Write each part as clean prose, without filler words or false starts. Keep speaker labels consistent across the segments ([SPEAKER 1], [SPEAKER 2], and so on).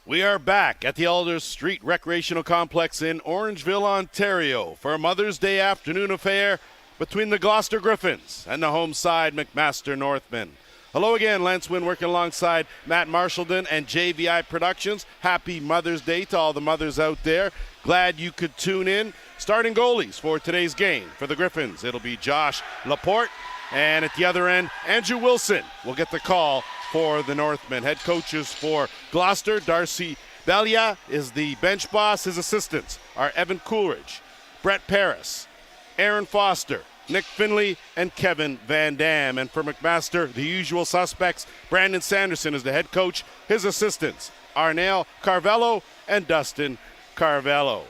[SPEAKER 1] We are back at the Alders Street Recreational Complex in Orangeville, Ontario for a Mother's Day afternoon affair between the Gloucester Griffins and the home side McMaster Northmen. Hello again, Lance Wynn working alongside Matt Marshallton and JVI Productions. Happy Mother's Day to all the mothers out there. Glad you could tune in. Starting goalies for today's game for the Griffins, it'll be Josh Laporte, and at the other end, Andrew Wilson will get the call for the Northmen. Head coaches for Gloucester, Darcy Belia is the bench boss. His assistants are Evan Coolidge, Brett Paris, Aaron Foster, Nick Finley, and Kevin Van Dam. And for McMaster, the usual suspects, Brandon Sanderson is the head coach. His assistants, Arnell Carvello and Dustin Carvello.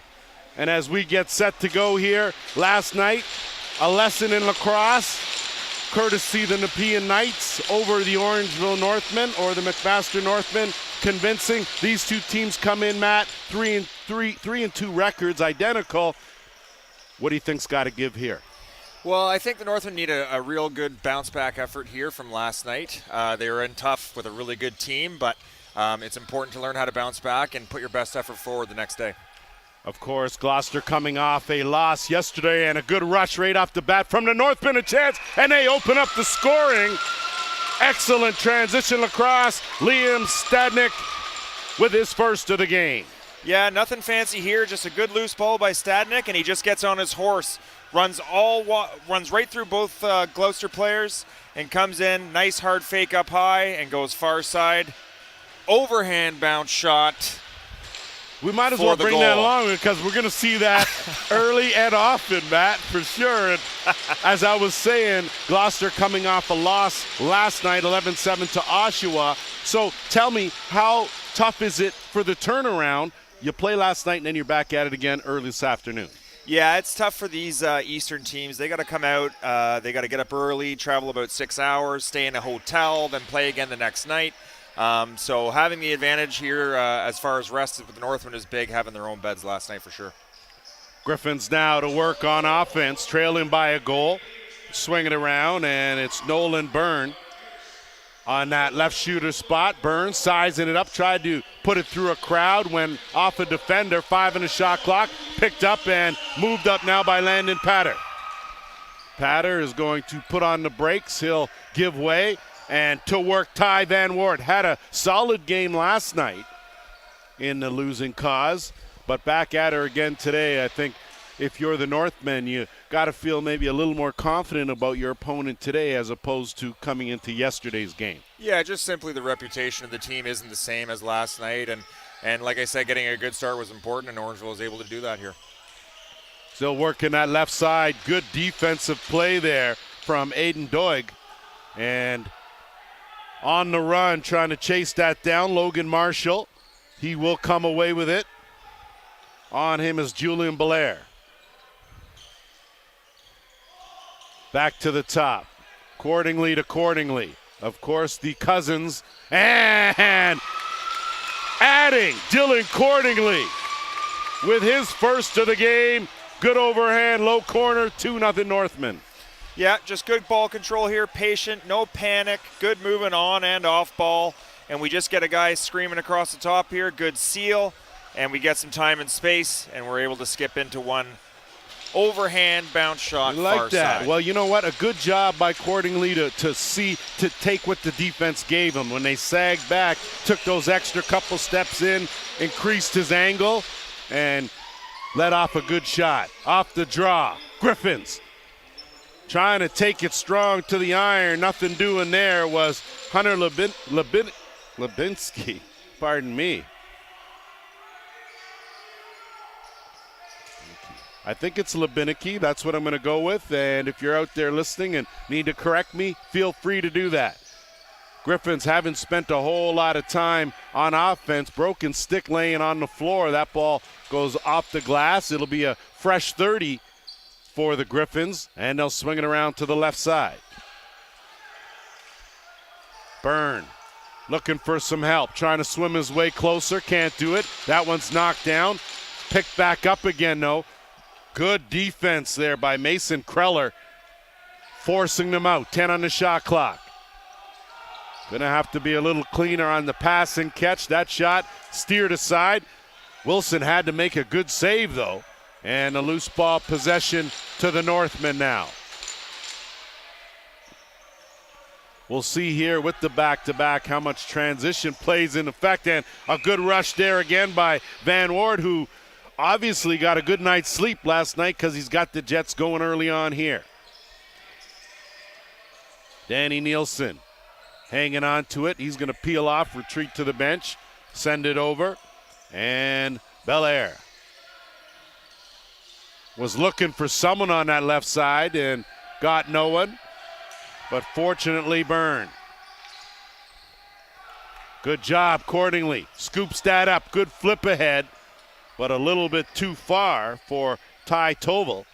[SPEAKER 1] And as we get set to go here, last night, a lesson in lacrosse, courtesy the Nepean Knights over the Orangeville Northmen, or the McMaster Northmen, convincing. These two teams come in, Matt, 3-2 records, identical. What do you think's got to give here?
[SPEAKER 2] Well, I think the Northmen need a real good bounce-back effort here from last night. They were in tough with a really good team, but it's important to learn how to bounce back and put your best effort forward the next day.
[SPEAKER 1] Of course, Gloucester coming off a loss yesterday and a good rush right off the bat from the Northmen, a chance, and they open up the scoring. Excellent transition lacrosse. Liam Stadnick with his first of the game.
[SPEAKER 2] Yeah, nothing fancy here, just a good loose ball by Stadnick, and he just gets on his horse, runs right through both Gloucester players, and comes in, nice hard fake up high, and goes far side. Overhand bounce shot.
[SPEAKER 1] We might as well bring that along because we're going to see that early and often, Matt, for sure. And as I was saying, Gloucester coming off a loss last night, 11-7 to Oshawa. So tell me, how tough is it for the turnaround? You play last night and then you're back at it again early this afternoon.
[SPEAKER 2] Yeah, it's tough for these Eastern teams. They got to come out, they got to get up early, travel about 6 hours, stay in a hotel, then play again the next night. So having the advantage here as far as rest with the Northmen is big, having their own beds last night for sure.
[SPEAKER 1] Griffins now to work on offense, trailing by a goal, swing it around, and it's Nolan Byrne on that left shooter spot. Byrne sizing it up, tried to put it through a crowd, went off a defender, 5 in the shot clock, picked up and moved up now by Landon Patter. Patter is going to put on the brakes, he'll give way. And to work, Ty Van Wart had a solid game last night in the losing cause, but back at her again today. I think if you're the Northmen, you got to feel maybe a little more confident about your opponent today as opposed to coming into yesterday's game.
[SPEAKER 2] Yeah, just simply the reputation of the team isn't the same as last night, and like I said, getting a good start was important, and Orangeville was able to do that here.
[SPEAKER 1] Still working that left side. Good defensive play there from Aiden Doig, and on the run, trying to chase that down, Logan Marshall. He will come away with it. On him is Julian Belair. Back to the top. Cordingley to Cordingley. Of course, the Cousins. And adding Dylan Cordingley with his first of the game. Good overhand, low corner, 2-0 Northmen.
[SPEAKER 2] Yeah, just good ball control here, patient, no panic, good movement on and off ball, and we just get a guy screaming across the top here, good seal, and we get some time and space, and we're able to skip into one overhand bounce shot
[SPEAKER 1] like
[SPEAKER 2] far
[SPEAKER 1] that.
[SPEAKER 2] side.
[SPEAKER 1] Well, you know what? A good job by Cordingley to take what the defense gave him. When they sagged back, took those extra couple steps in, increased his angle, and let off a good shot. Off the draw, Griffins trying to take it strong to the iron. Nothing doing there was Hunter Lebinsky. Pardon me. I think it's Lebinicki. That's what I'm going to go with. And if you're out there listening and need to correct me, feel free to do that. Griffins haven't spent a whole lot of time on offense. Broken stick laying on the floor. That ball goes off the glass. It'll be a fresh 30 for the Griffins, and they'll swing it around to the left side. Byrne looking for some help, trying to swim his way closer, can't do it. That one's knocked down. Picked back up again, though. Good defense there by Mason Kreller, forcing them out. 10 on the shot clock. Gonna have to be a little cleaner on the pass and catch. That shot steered aside. Wilson had to make a good save though. And a loose ball possession to the Northmen now. We'll see here with the back-to-back how much transition plays in effect. And a good rush there again by Van Ward, who obviously got a good night's sleep last night because he's got the Jets going early on here. Danny Nielsen hanging on to it. He's going to peel off, retreat to the bench, send it over. And Belair was looking for someone on that left side and got no one. But fortunately, Byrne. Good job, Cordingley. Scoops that up. Good flip ahead, but a little bit too far for Ty Toval.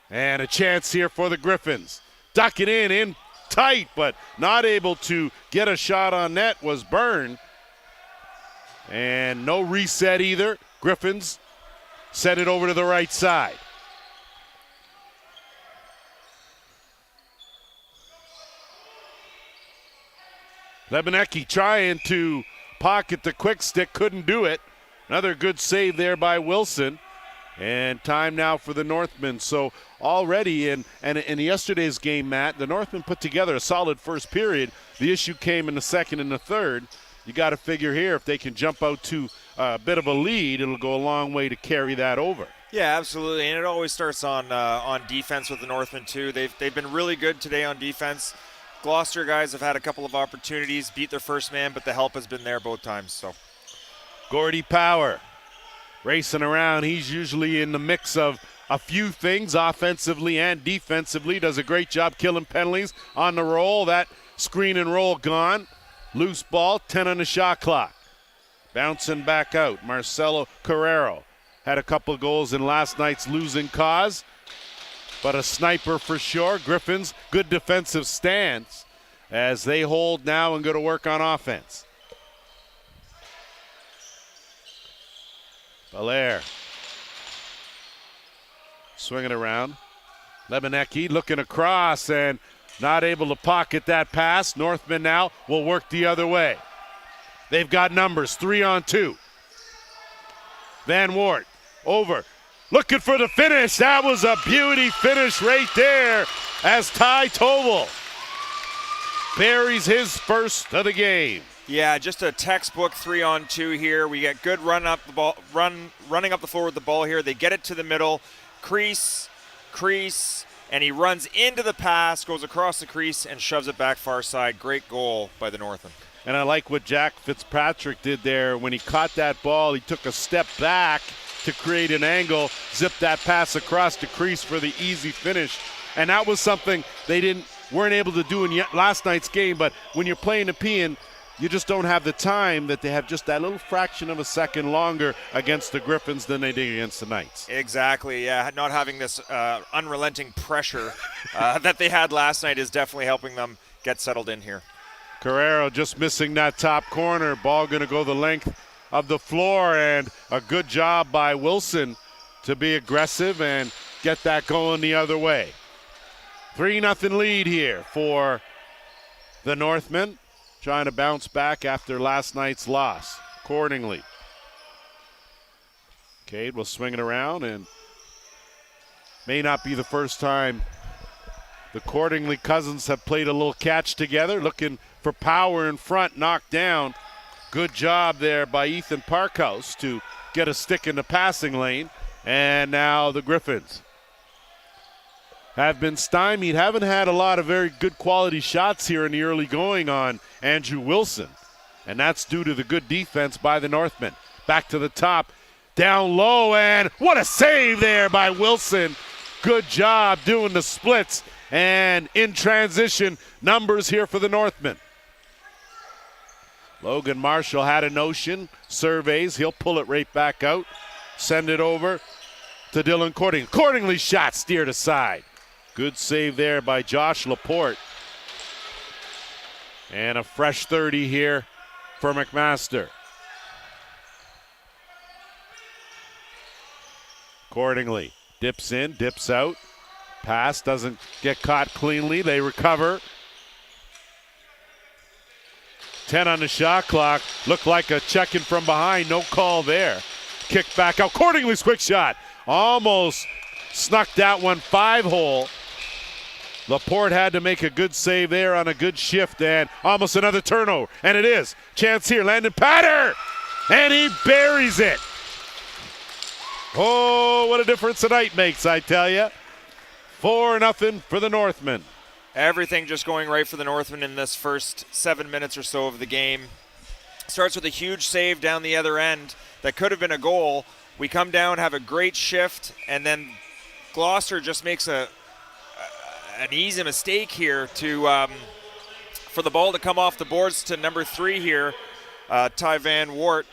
[SPEAKER 1] And a chance here for the Griffins. Duck it in tight, but not able to get a shot on net was Byrne. And no reset either. Griffins send it over to the right side. Lebenecki trying to pocket the quick stick, couldn't do it. Another good save there by Wilson. And time now for the Northmen. So already in yesterday's game, Matt, the Northmen put together a solid first period. The issue came in the second and the third. You got to figure here if they can jump out to a bit of a lead, it'll go a long way to carry that over.
[SPEAKER 2] Yeah, absolutely, and it always starts on defense with the Northmen too. They've been really good today on defense. Gloucester guys have had a couple of opportunities, beat their first man, but the help has been there both times. So,
[SPEAKER 1] Gordy Power racing around. He's usually in the mix of a few things offensively and defensively. Does a great job killing penalties on the roll. That screen and roll gone. Loose ball, 10 on the shot clock. Bouncing back out. Marcelo Carrero had a couple of goals in last night's losing cause, but a sniper for sure. Griffins, good defensive stance as they hold now and go to work on offense. Belair swinging around. Lebenecki looking across and not able to pocket that pass. Northmen now will work the other way. They've got numbers, 3-on-2. Van Wart over, looking for the finish. That was a beauty finish right there as Ty Toval buries his first of the game.
[SPEAKER 2] Yeah, just a textbook 3-on-2 here. We get good running up the floor with the ball here. They get it to the middle, crease, and he runs into the pass, goes across the crease, and shoves it back far side. Great goal by the Northmen.
[SPEAKER 1] And I like what Jack Fitzpatrick did there. When he caught that ball, he took a step back to create an angle, zipped that pass across the crease for the easy finish. And that was something they weren't able to do in last night's game. But when you're playing a Peon, you just don't have the time that they have just that little fraction of a second longer against the Griffins than they did against the Knights.
[SPEAKER 2] Exactly, yeah. Not having this unrelenting pressure that they had last night is definitely helping them get settled in here.
[SPEAKER 1] Carrero just missing that top corner. Ball going to go the length of the floor, and a good job by Wilson to be aggressive and get that going the other way. 3-0 lead here for the Northmen, trying to bounce back after last night's loss. Accordingly, Cade will swing it around, and may not be the first time the Cordingley cousins have played a little catch together, looking for power in front, knocked down. Good job there by Ethan Parkhouse to get a stick in the passing lane. And now the Griffins have been stymied. Haven't had a lot of very good quality shots here in the early going on Andrew Wilson. And that's due to the good defense by the Northmen. Back to the top, down low, and what a save there by Wilson. Good job doing the splits. And in transition, numbers here for the Northmen. Logan Marshall had a notion, surveys, he'll pull it right back out, send it over to Dylan Cordingley. Cordingley's shot steered aside. Good save there by Josh Laporte. And a fresh 30 here for McMaster. Cordingley dips in, dips out. Pass doesn't get caught cleanly. They recover. 10 on the shot clock. Looked like a check-in from behind. No call there. Kick back out. Cordingley's quick shot. Almost snuck that one 5-hole. Laporte had to make a good save there on a good shift, and almost another turnover. And it is. Chance here. Landon Patter. And he buries it. Oh, what a difference a night makes, I tell you. 4-0 for the Northmen.
[SPEAKER 2] Everything just going right for the Northmen in this first 7 minutes or so of the game. Starts with a huge save down the other end that could have been a goal. We come down, have a great shift, and then Gloucester just makes an easy mistake here to for the ball to come off the boards to number 3 here, Ty Van Wart,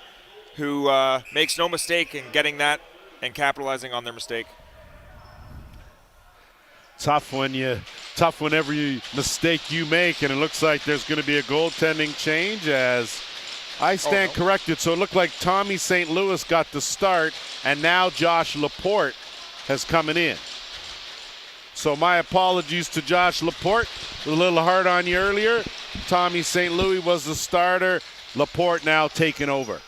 [SPEAKER 2] who makes no mistake in getting that and capitalizing on their mistake.
[SPEAKER 1] Tough whenever you mistake you make, and it looks like there's going to be a goaltending change as I stand corrected. So it looked like Tommy St. Louis got the start, and now Josh Laporte has coming in. So my apologies to Josh Laporte. A little hard on you earlier. Tommy St. Louis was the starter. Laporte now taking over.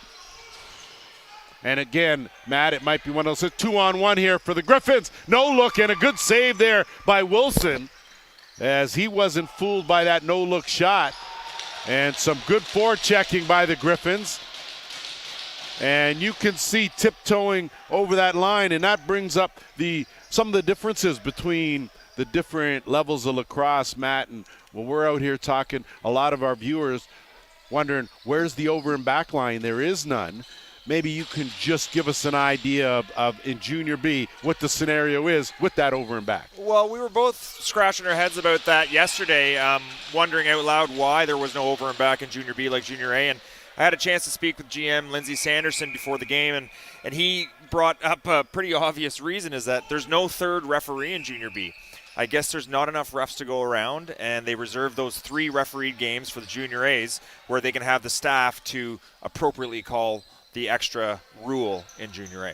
[SPEAKER 1] And again, Matt, it might be one of those 2-on-1 here for the Griffins. No look and a good save there by Wilson as he wasn't fooled by that no-look shot. And some good forechecking by the Griffins. And you can see tiptoeing over that line, and that brings up some of the differences between the different levels of lacrosse, Matt. And when we're out here talking, a lot of our viewers wondering, where's the over and back line? There is none. Maybe you can just give us an idea of in Junior B what the scenario is with that over and back.
[SPEAKER 2] Well, we were both scratching our heads about that yesterday, wondering out loud why there was no over and back in Junior B like Junior A. And I had a chance to speak with GM Lindsey Sanderson before the game, and he brought up a pretty obvious reason, is that there's no third referee in Junior B. I guess there's not enough refs to go around, and they reserve those 3 refereed games for the Junior A's where they can have the staff to appropriately call the extra rule in Junior A.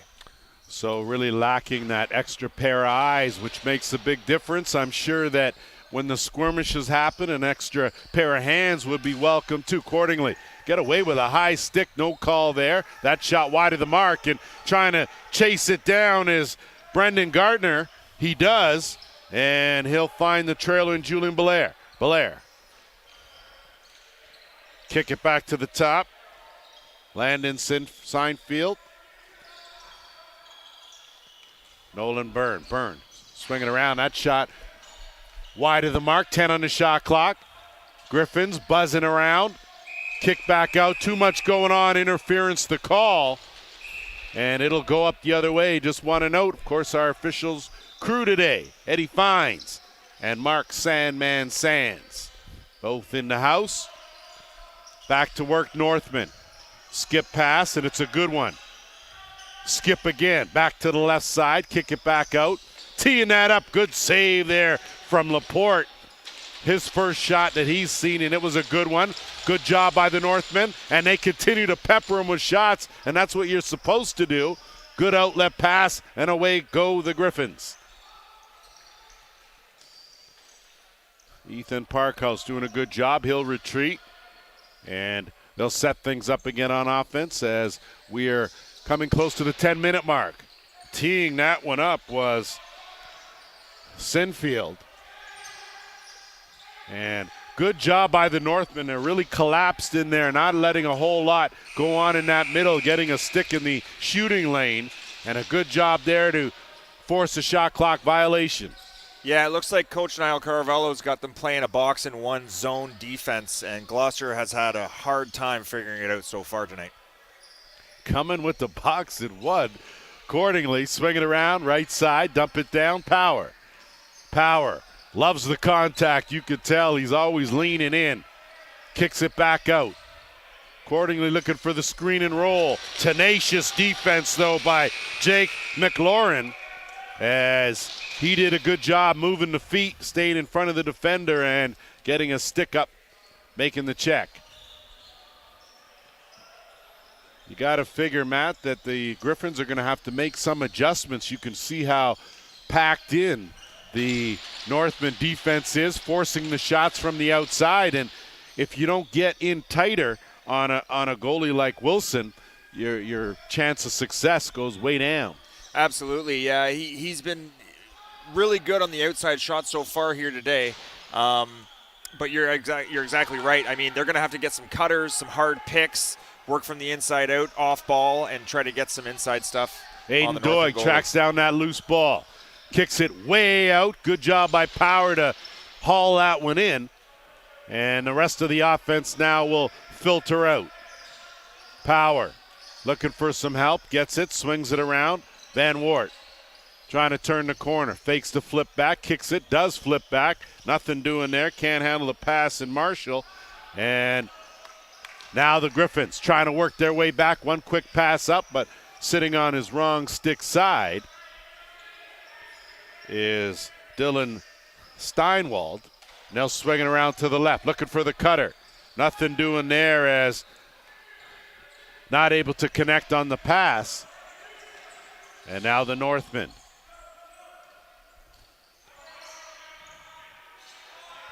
[SPEAKER 1] So really lacking that extra pair of eyes, which makes a big difference. I'm sure that when the skirmishes happen, an extra pair of hands would be welcome too. Accordingly, get away with a high stick, no call there. That shot wide of the mark, and trying to chase it down is Brendan Gardner. He does, and he'll find the trailer in Julian Belair. Kick it back to the top. Landon Seinfeld. Nolan Byrne swinging around. That shot wide of the mark. 10 on the shot clock. Griffins buzzing around. Kick back out. Too much going on. Interference the call. And it'll go up the other way. Just want to note, of course, our officials crew today. Eddie Fines and Mark Sandman Sands. Both in the house. Back to work, Northmen. Skip pass, and it's a good one. Skip again, back to the left side, kick it back out. Teeing that up, good save there from Laporte. His first shot that he's seen, and it was a good one. Good job by the Northmen, and they continue to pepper him with shots, and that's what you're supposed to do. Good outlet pass, and away go the Griffins. Ethan Parkhouse doing a good job. He'll retreat, and they'll set things up again on offense as we are coming close to the 10-minute mark. Teeing that one up was Sinfield. And good job by the Northmen. They really collapsed in there, not letting a whole lot go on in that middle, getting a stick in the shooting lane. And a good job there to force a shot clock violation.
[SPEAKER 2] Yeah, it looks like Coach Niall Caravello's got them playing a box-and-one zone defense, and Gloucester has had a hard time figuring it out so far tonight.
[SPEAKER 1] Coming with the box-and-one. Accordingly, swing it around, right side, dump it down, Power. Loves the contact. You could tell he's always leaning in. Kicks it back out. Accordingly, looking for the screen and roll. Tenacious defense, though, by Jake McLaurin, as he did a good job moving the feet, staying in front of the defender and getting a stick up, making the check. You got to figure, Matt, that the Griffins are going to have to make some adjustments. You can see how packed in the Northman defense is, forcing the shots from the outside. And if you don't get in tighter on a goalie like Wilson, your chance of success goes way down.
[SPEAKER 2] Absolutely, yeah. He's been really good on the outside shot so far here today. But you're exactly right. I mean, they're going to have to get some cutters, some hard picks, work from the inside out, off ball, and try to get some inside stuff.
[SPEAKER 1] Aiden Doig tracks down that loose ball, kicks it way out. Good job by Power to haul that one in. And the rest of the offense now will filter out. Power looking for some help, gets it, swings it around. Van Wart trying to turn the corner, fakes the flip back, kicks it, does flip back. Nothing doing there, can't handle the pass in Marshall. And now the Griffins trying to work their way back. One quick pass up, but sitting on his wrong stick side is Dylan Steinwald. Now swinging around to the left, looking for the cutter. Nothing doing there as not able to connect on the pass. And now the Northmen.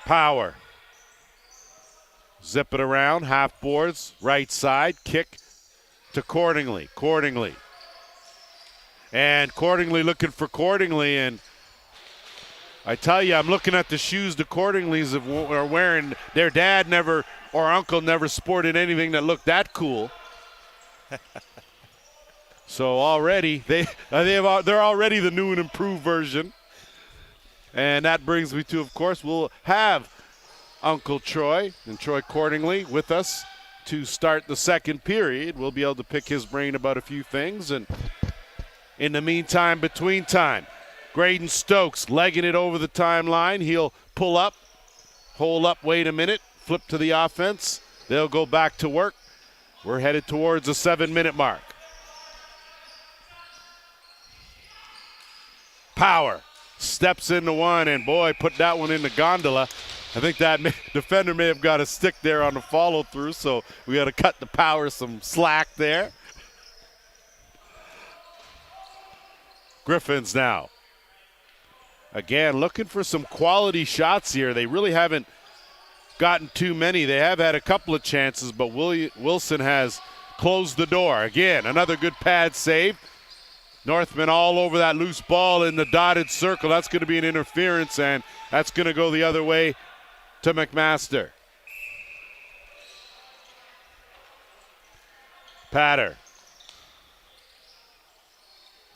[SPEAKER 1] Power. Zip it around, half boards, right side, kick to Cordingley. And Cordingley looking for Cordingley, and I tell you, I'm looking at the shoes the Cordingleys are wearing. Their dad never, or uncle never sported anything that looked that cool. So already, they're already the new and improved version. And that brings me to, of course, we'll have Uncle Troy and Troy Cordingley with us to start the second period. We'll be able to pick his brain about a few things. And in the meantime, between time, Graydon Stokes legging it over the timeline. He'll pull up, hold up, wait a minute, flip to the offense. They'll go back to work. We're headed towards the 7-minute mark. Power steps into one, and boy, put that one in the gondola. I think that defender may have got a stick there on the follow through, so we got to cut the Power some slack there. Griffins now. Again, looking for some quality shots here. They really haven't gotten too many. They have had a couple of chances, but Wilson has closed the door. Again, another good pad save. Northmen all over that loose ball in the dotted circle. That's going to be an interference, and that's going to go the other way to McMaster. Patter.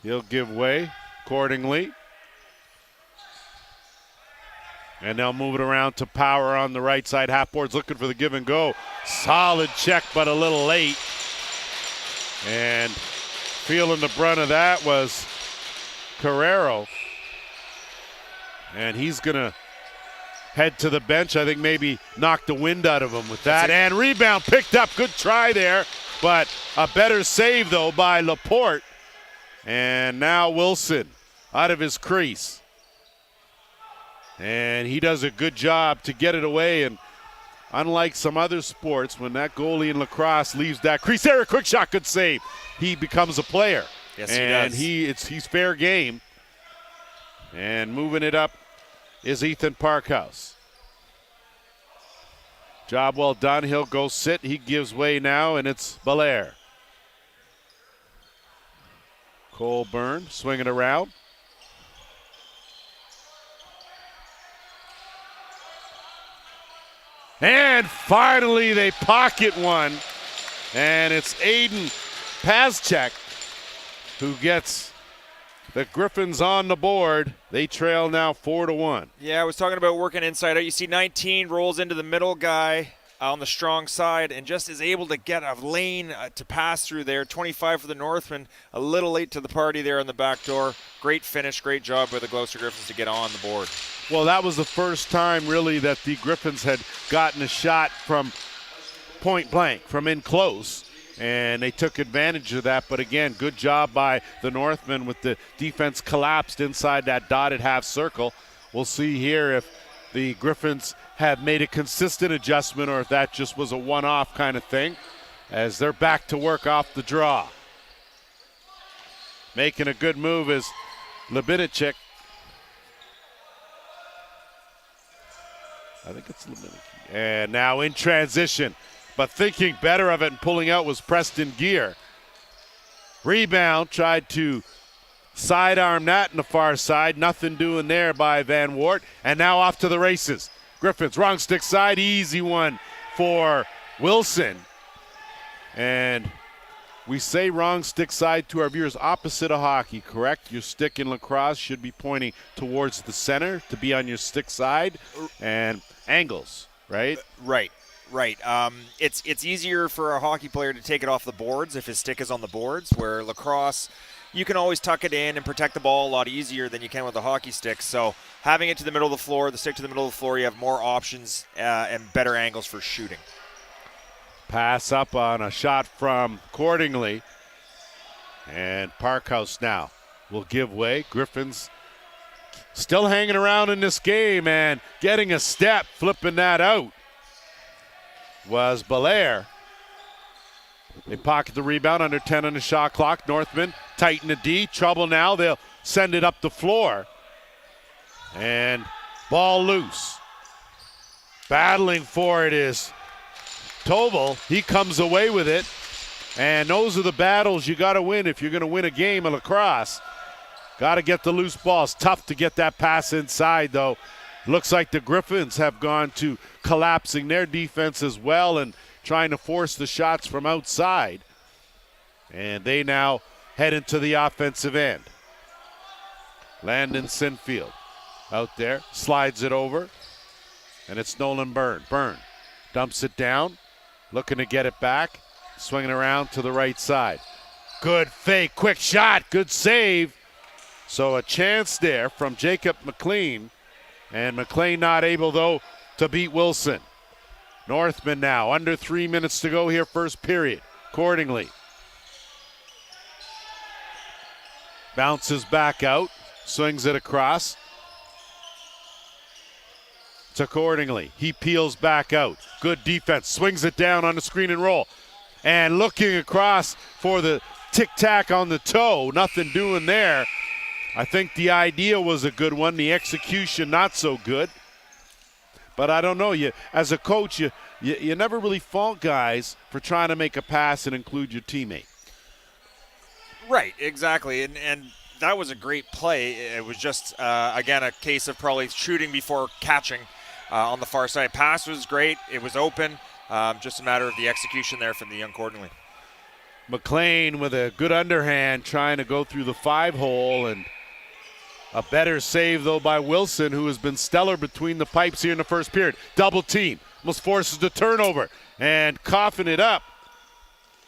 [SPEAKER 1] He'll give way accordingly. And they'll move it around to Power on the right side. Half boards looking for the give and go. Solid check, but a little late. And feeling the brunt of that was Carrero. And he's going to head to the bench. I think maybe knock the wind out of him with that. And rebound picked up. Good try there. But a better save, though, by Laporte. And now Wilson out of his crease. And he does a good job to get it away. And unlike some other sports, when that goalie in lacrosse leaves that crease there, a quick shot, good save. He becomes a player.
[SPEAKER 2] Yes,
[SPEAKER 1] and
[SPEAKER 2] he does.
[SPEAKER 1] He's fair game. And moving it up is Ethan Parkhouse. Job well done. He'll go sit. He gives way now, and it's Belair. Colburn swinging around. And finally they pocket one. And it's Aiden Pazchek who gets the Griffins on the board. They trail now 4-1.
[SPEAKER 2] Yeah, I was talking about working inside out. You see 19 rolls into the middle guy on the strong side and just is able to get a lane to pass through there. 25 for the Northmen, a little late to the party there on the back door. Great finish, great job by the Gloucester Griffins to get on the board.
[SPEAKER 1] Well, that was the first time really that the Griffins had gotten a shot from point blank, from in close, and they took advantage of that. But again, good job by the Northmen with the defense collapsed inside that dotted half circle. We'll see here if the Griffins have made a consistent adjustment or if that just was a one-off kind of thing as they're back to work off the draw. Making a good move is Lebinicek. I think it's Leminiki. And now in transition, but thinking better of it and pulling out was Preston Gear. Rebound, tried to sidearm that in the far side. Nothing doing there by Van Wart. And now off to the races. Griffins, wrong stick side, easy one for Wilson. And we say wrong stick side to our viewers, opposite of hockey, correct? Your stick in lacrosse should be pointing towards the center to be on your stick side, and angles, right?
[SPEAKER 2] Right. It's easier for a hockey player to take it off the boards if his stick is on the boards, where lacrosse, you can always tuck it in and protect the ball a lot easier than you can with a hockey stick. So having it to the middle of the floor, the stick to the middle of the floor, you have more options and better angles for shooting.
[SPEAKER 1] Pass up on a shot from Cordingley. And Parkhouse now will give way. Griffins still hanging around in this game and getting a step, flipping that out was Belair. They pocket the rebound, under 10 on the shot clock. Northmen tighten the D. Trouble now. They'll send it up the floor. And ball loose. Battling for it is Toval. He comes away with it. And those are the battles you got to win if you're going to win a game of lacrosse. Got to get the loose balls. Tough to get that pass inside, though. Looks like the Griffins have gone to collapsing their defense as well and trying to force the shots from outside. And they now head into the offensive end. Landon Sinfield out there, slides it over, and it's Nolan Byrne. Byrne dumps it down, looking to get it back, swinging around to the right side. Good fake, quick shot, good save. So a chance there from Jacob McLean, and McLean not able, though, to beat Wilson. Northmen now, under 3 minutes to go here, first period. Accordingly. Bounces back out, swings it across. To Accordingly. He peels back out. Good defense, swings it down on the screen and roll. And looking across for the tic-tac on the toe, nothing doing there. I think the idea was a good one, the execution not so good. But I don't know, you as a coach, you never really fault guys for trying to make a pass and include your teammate.
[SPEAKER 2] Right, exactly, and that was a great play. It was just, again, a case of probably shooting before catching on the far side. Pass was great, it was open, just a matter of the execution there from the young Cordingley.
[SPEAKER 1] McLean with a good underhand trying to go through the 5-hole, and a better save, though, by Wilson, who has been stellar between the pipes here in the first period. Double team, almost forces the turnover, and coughing it up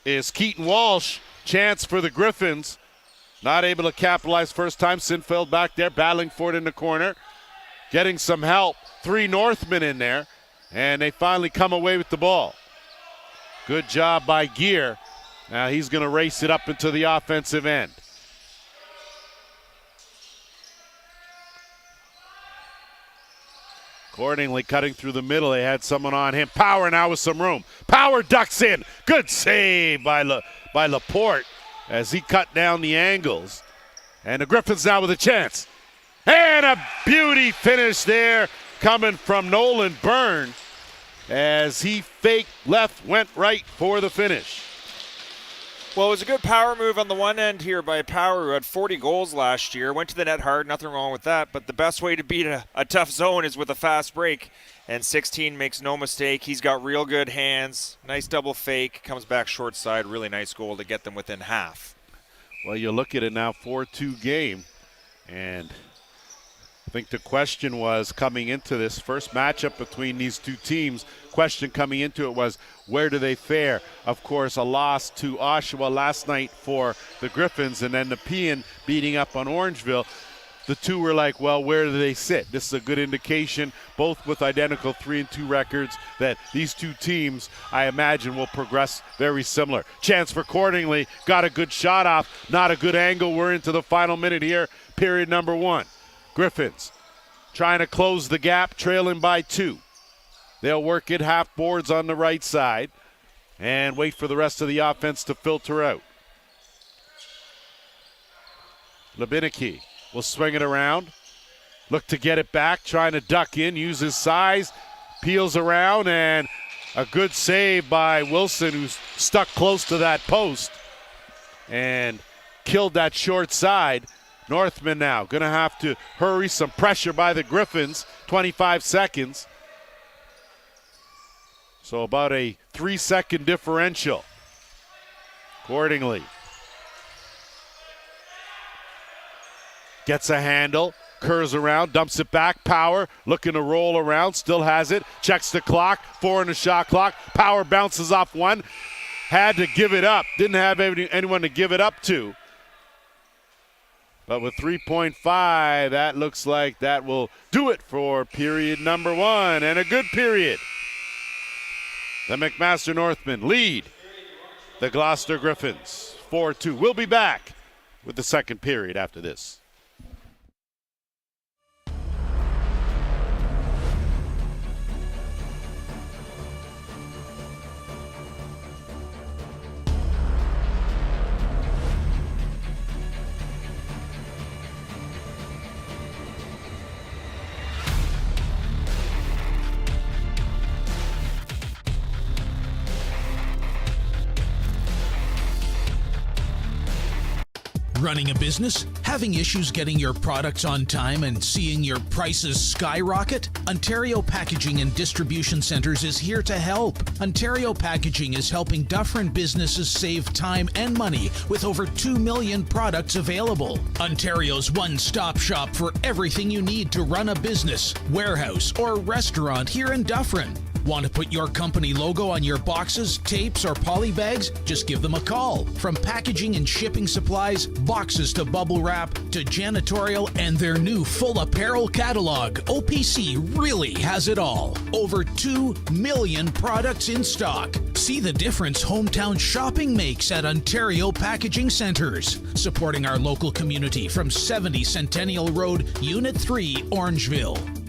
[SPEAKER 1] is Keaton Walsh. Chance for the Griffins. Not able to capitalize first time. Sinfield back there battling for it in the corner. Getting some help. 3 Northmen in there, and they finally come away with the ball. Good job by Gear. Now he's going to race it up into the offensive end. Accordingly, cutting through the middle, they had someone on him. Power now with some room. Power ducks in. Good save by Laporte as he cut down the angles. And the Griffins now with a chance. And a beauty finish there coming from Nolan Byrne as he faked left, went right for the finish.
[SPEAKER 2] Well, it was a good power move on the one end here by Power, who had 40 goals last year. Went to the net hard, nothing wrong with that. But the best way to beat a tough zone is with a fast break. And 16 makes no mistake. He's got real good hands. Nice double fake. Comes back short side. Really nice goal to get them within half.
[SPEAKER 1] Well, you look at it now, 4-2 game. And I think the question was coming into this first matchup between these two teams, question coming into it was, where do they fare? Of course, a loss to Oshawa last night for the Griffins, and then the Peon beating up on Orangeville. The two were like, well, where do they sit? This is a good indication, both with identical 3-2 records, that these two teams, I imagine, will progress very similar. Chance for Cordingley, got a good shot off, not a good angle. We're into the final minute here, period number 1. Griffins trying to close the gap, trailing by 2. They'll work it half boards on the right side and wait for the rest of the offense to filter out. Leminiki will swing it around, look to get it back, trying to duck in, use his size, peels around, and a good save by Wilson, who's stuck close to that post and killed that short side. Northmen now going to have to hurry. Some pressure by the Griffins. 25 seconds. So about a 3-second differential accordingly. Gets a handle, curls around, dumps it back. Power looking to roll around, still has it. Checks the clock, 4 on the shot clock. Power bounces off one. Had to give it up. Didn't have anyone to give it up to. But with 3.5, that looks like that will do it for period number 1. And a good period. The McMaster Northmen lead the Gloucester Griffins 4-2. We'll be back with the second period after this.
[SPEAKER 3] Running a business? Having issues getting your products on time and seeing your prices skyrocket? Ontario Packaging and Distribution Centres is here to help. Ontario Packaging is helping Dufferin businesses save time and money with over 2 million products available. Ontario's one-stop shop for everything you need to run a business, warehouse, or restaurant here in Dufferin. Want to put your company logo on your boxes, tapes, or poly bags? Just give them a call. From packaging and shipping supplies, boxes to bubble wrap, to janitorial, and their new full apparel catalog, OPC really has it all. Over 2 million products in stock. See the difference hometown shopping makes at Ontario Packaging Centres. Supporting our local community from 70 Centennial Road, Unit 3, Orangeville.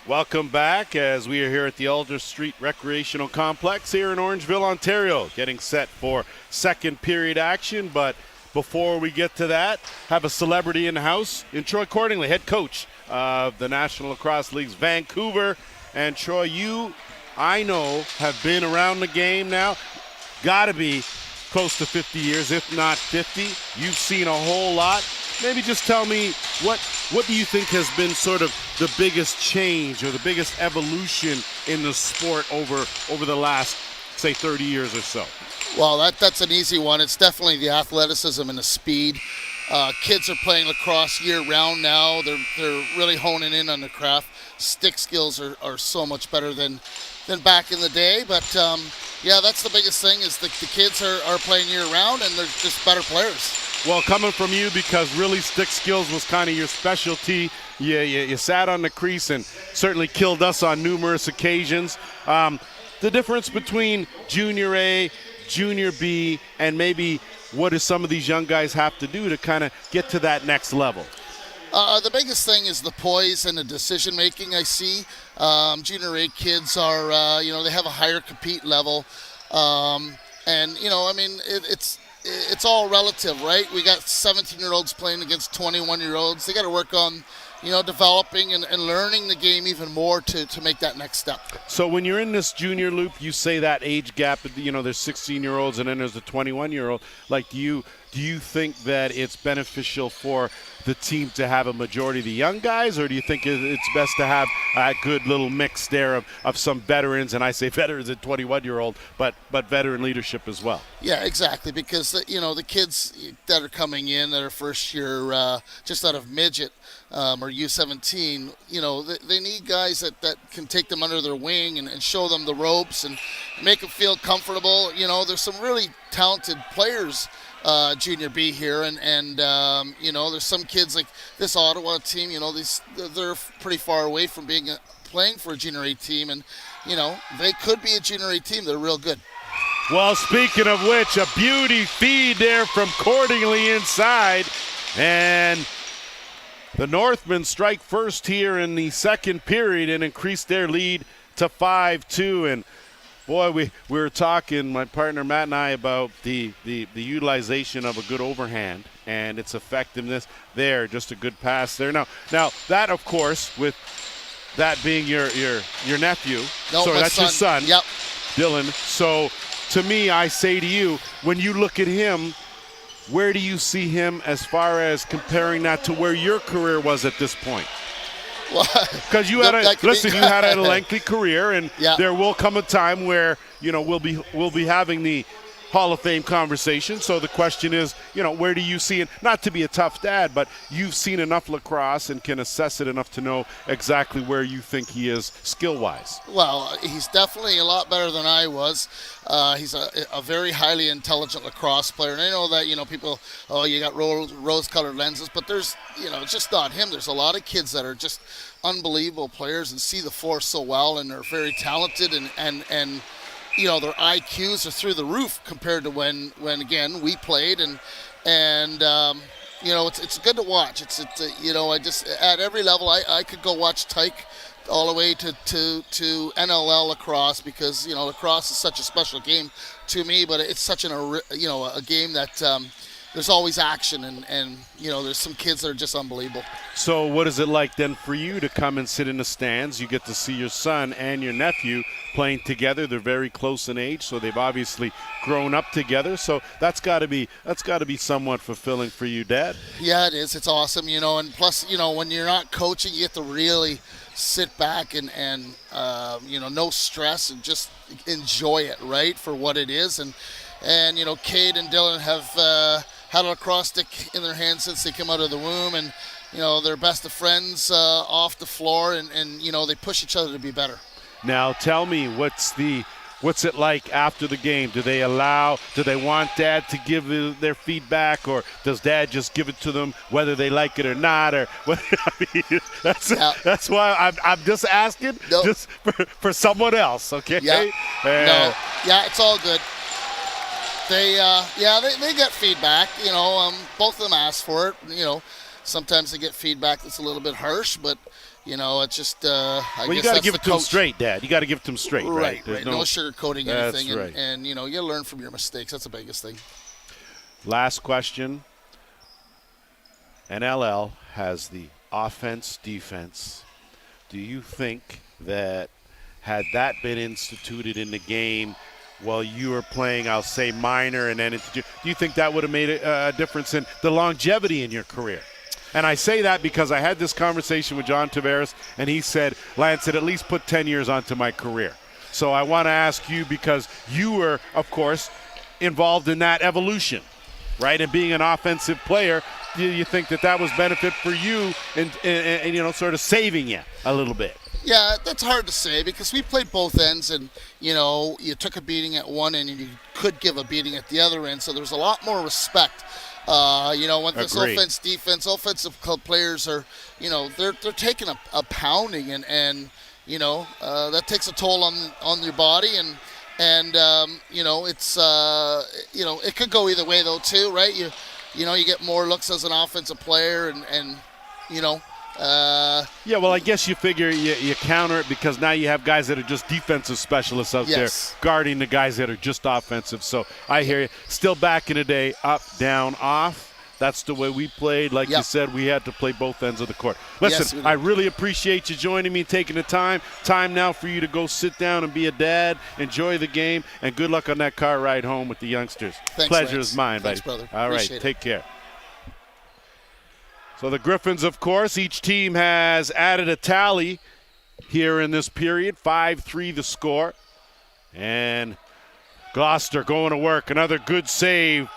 [SPEAKER 1] Welcome back as we are here at the Elder Street Recreational Complex here in Orangeville, Ontario, getting set for second period action. But before we get to that, have a celebrity in the house in Troy Cordingley, head coach of the National Lacrosse League's Vancouver. And Troy, you, I know, have been around the game now. Got to be close to 50 years, if not 50. You've seen a whole lot. Maybe just tell me what do you think has been sort of the biggest change or the biggest evolution in the sport over the last, say, 30 years or so?
[SPEAKER 4] Well, that's an easy one. It's definitely the athleticism and the speed. Kids are playing lacrosse year-round now. They're really honing in on the craft. Stick skills are so much better than back in the day. But, yeah, that's the biggest thing is the kids are playing year-round, and they're just better players.
[SPEAKER 1] Well, coming from you, because really stick skills was kind of your specialty. You sat on the crease and certainly killed us on numerous occasions. The difference between Junior A, Junior B, and maybe what do some of these young guys have to do to kind of get to that next level?
[SPEAKER 4] The biggest thing is the poise and the decision making I see. Junior A kids are, they have a higher compete level. And, it's all relative, right? We got 17-year-olds playing against 21-year-olds. They got to work on, developing and learning the game even more to make that next step.
[SPEAKER 1] So when you're in this junior loop, you say that age gap, there's 16-year-olds and then there's the 21-year-old. Like, do you think that it's beneficial for the team to have a majority of the young guys, or do you think it's best to have a good little mix there of some veterans, and I say veterans and 21-year-old, but veteran leadership as well?
[SPEAKER 4] Yeah, exactly, because, the kids that are coming in that are first year just out of midget or U17, they need guys that can take them under their wing and show them the ropes and make them feel comfortable. There's some really talented players Junior B here, and there's some kids like this Ottawa team, they're pretty far away from playing for a Junior A team, and they could be a Junior A team. They're real good.
[SPEAKER 1] Well, speaking of which, a beauty feed there from Cordingley inside, and the Northmen strike first here in the second period and increase their lead to 5-2. And boy, we were talking, my partner Matt and I, about the utilization of a good overhand and its effectiveness there. Just a good pass there. Now that, of course, with that being your nephew, that's your son,
[SPEAKER 4] yep,
[SPEAKER 1] Dylan. So to me, I say to you, when you look at him, where do you see him as far as comparing that to where your career was at this point? Because you had a lengthy career, and there will come a time where we'll be having the Hall of Fame conversation. So the question is, where do you see it? Not to be a tough dad, but you've seen enough lacrosse and can assess it enough to know exactly where you think he is skill-wise.
[SPEAKER 4] Well, he's definitely a lot better than I was. He's a very highly intelligent lacrosse player, and I know that people, you got rose-colored lenses, but there's it's just not him. There's a lot of kids that are just unbelievable players and see the floor so well, and they're very talented, and their IQs are through the roof compared to when again we played, and it's good to watch. It's I just at every level I could go watch Tyke all the way to NLL lacrosse, because lacrosse is such a special game to me, but it's such a game that there's always action, and there's some kids that are just unbelievable.
[SPEAKER 1] So what is it like then for you to come and sit in the stands? You get to see your son and your nephew playing together. They're very close in age, so they've obviously grown up together. So that's got to be somewhat fulfilling for you, Dad.
[SPEAKER 4] Yeah, it is. It's awesome, and plus, when you're not coaching, you get to really sit back and no stress and just enjoy it, right, for what it is. And Cade and Dylan have had a lacrosse stick in their hands since they came out of the womb, and they're best of friends off the floor, and they push each other to be better.
[SPEAKER 1] Now tell me, what's it like after the game? Do they want Dad to give their feedback, or does Dad just give it to them whether they like it or not? Or that's why I'm just asking, just for someone else, okay?
[SPEAKER 4] Yeah, it's all good. They get feedback. Both of them ask for it. sometimes they get feedback that's a little bit harsh, but it's just
[SPEAKER 1] well, you got to give it to them straight, Dad. You got to give it to them straight, right?
[SPEAKER 4] Right. No sugarcoating anything,
[SPEAKER 1] right.
[SPEAKER 4] and you learn from your mistakes. That's the biggest thing.
[SPEAKER 1] Last question. NLL has the offense, defense. Do you think that had that been instituted in the game while you were playing, I'll say minor and then do you think that would have made a difference in the longevity in your career? And I say that because I had this conversation with John Tavares, and he said, Lance, it at least put 10 years onto my career. So I want to ask you, because you were, of course, involved in that evolution, right? And being an offensive player, do you think that was benefit for you and sort of saving you a little bit?
[SPEAKER 4] Yeah, that's hard to say because we played both ends, and you took a beating at one end and you could give a beating at the other end, so there's a lot more respect. When this offense, defense, offensive club players are, they're taking a pounding, and that takes a toll on your body, and it's it could go either way though too, right? You get more looks as an offensive player, and
[SPEAKER 1] yeah, well, I guess you figure you counter it because now you have guys that are just defensive specialists out there guarding the guys that are just offensive. So I hear you. Still back in the day, up, down, off. That's the way we played. Like you said, we had to play both ends of the court. Listen, I really appreciate you joining me, taking the time. Time now for you to go sit down and be a dad. Enjoy the game, and good luck on that car ride home with the youngsters.
[SPEAKER 4] Thanks,
[SPEAKER 1] Pleasure
[SPEAKER 4] Lance.
[SPEAKER 1] is mine,
[SPEAKER 4] Thanks,
[SPEAKER 1] buddy.
[SPEAKER 4] brother.
[SPEAKER 1] All right, take care. So the Griffins, of course, each team has added a tally here in this period. 5-3 the score. And Gloucester going to work. Another good save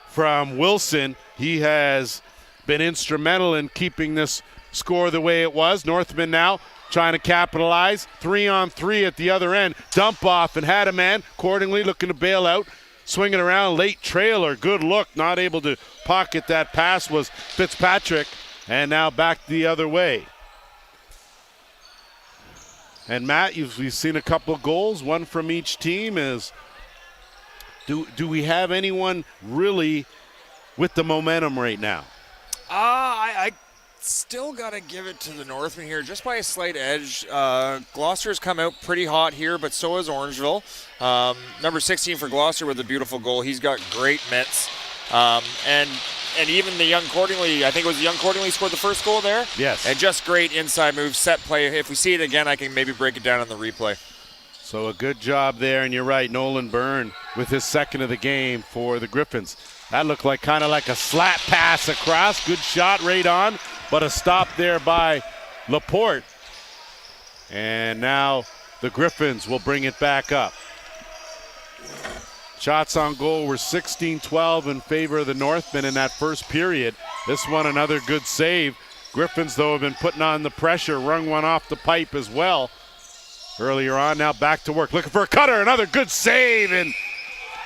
[SPEAKER 1] from Wilson. He has been instrumental in keeping this score the way it was. Northmen now trying to capitalize. 3-on-3 at the other end. Dump off and had a man. Accordingly looking to bail out. Swinging around, late trailer, good look, not able to pocket that pass was Fitzpatrick, and now back the other way. And Matt, we've seen a couple of goals, one from each team. Do we have anyone really with the momentum right now?
[SPEAKER 2] I still got to give it to the Northmen here, just by a slight edge. Gloucester's come out pretty hot here, but so has Orangeville. Number 16 for Gloucester with a beautiful goal. He's got great mitts. And even the young Cordingley, I think it was the young Cordingley scored the first goal there.
[SPEAKER 1] Yes.
[SPEAKER 2] And just great inside move, set play. If we see it again, I can maybe break it down on the replay.
[SPEAKER 1] So a good job there, and you're right, Nolan Byrne with his second of the game for the Griffins. That looked like kind of like a slap pass across. Good shot right on, but a stop there by Laporte. And now the Griffins will bring it back up. Shots on goal were 16-12 in favor of the Northmen in that first period. This one another good save. Griffins, though, have been putting on the pressure, rung one off the pipe as well earlier on. Now back to work, looking for a cutter, another good save, and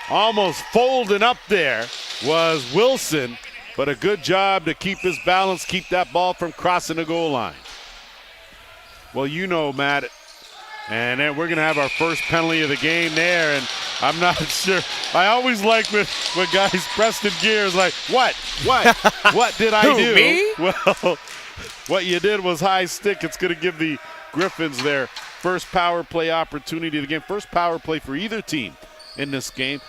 [SPEAKER 1] almost folding up there was Wilson, but a good job to keep his balance, keep that ball from crossing the goal line. Well, Matt, and then we're going to have our first penalty of the game there, and I'm not sure. I always like when guys pressed in gears like, what did I do?
[SPEAKER 2] Me?
[SPEAKER 1] Well, what you did was high stick. It's going to give the Griffins their first power play opportunity of the game, first power play for either team in this game.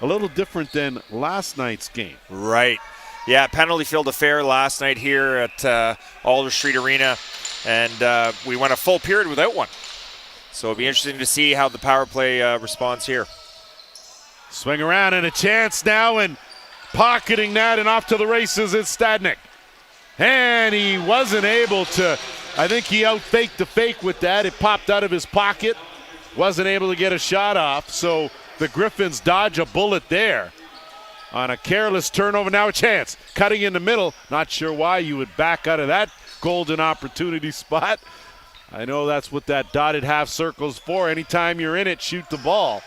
[SPEAKER 1] A little different than last night's game.
[SPEAKER 2] Right. Yeah, penalty field affair last night here at Alder Street Arena, and we went a full period without one. So it'll be interesting to see how the power play responds here.
[SPEAKER 1] Swing around and a chance now, and pocketing that and off to the races is Stadnik. And he wasn't able to, I think he out-faked the fake with that. It popped out of his pocket. Wasn't able to get a shot off, so the Griffins dodge a bullet there on a careless turnover. Now a chance. Cutting in the middle. Not sure why you would back out of that golden opportunity spot. I know that's what that dotted half circle is for. Anytime you're in it, shoot the ball.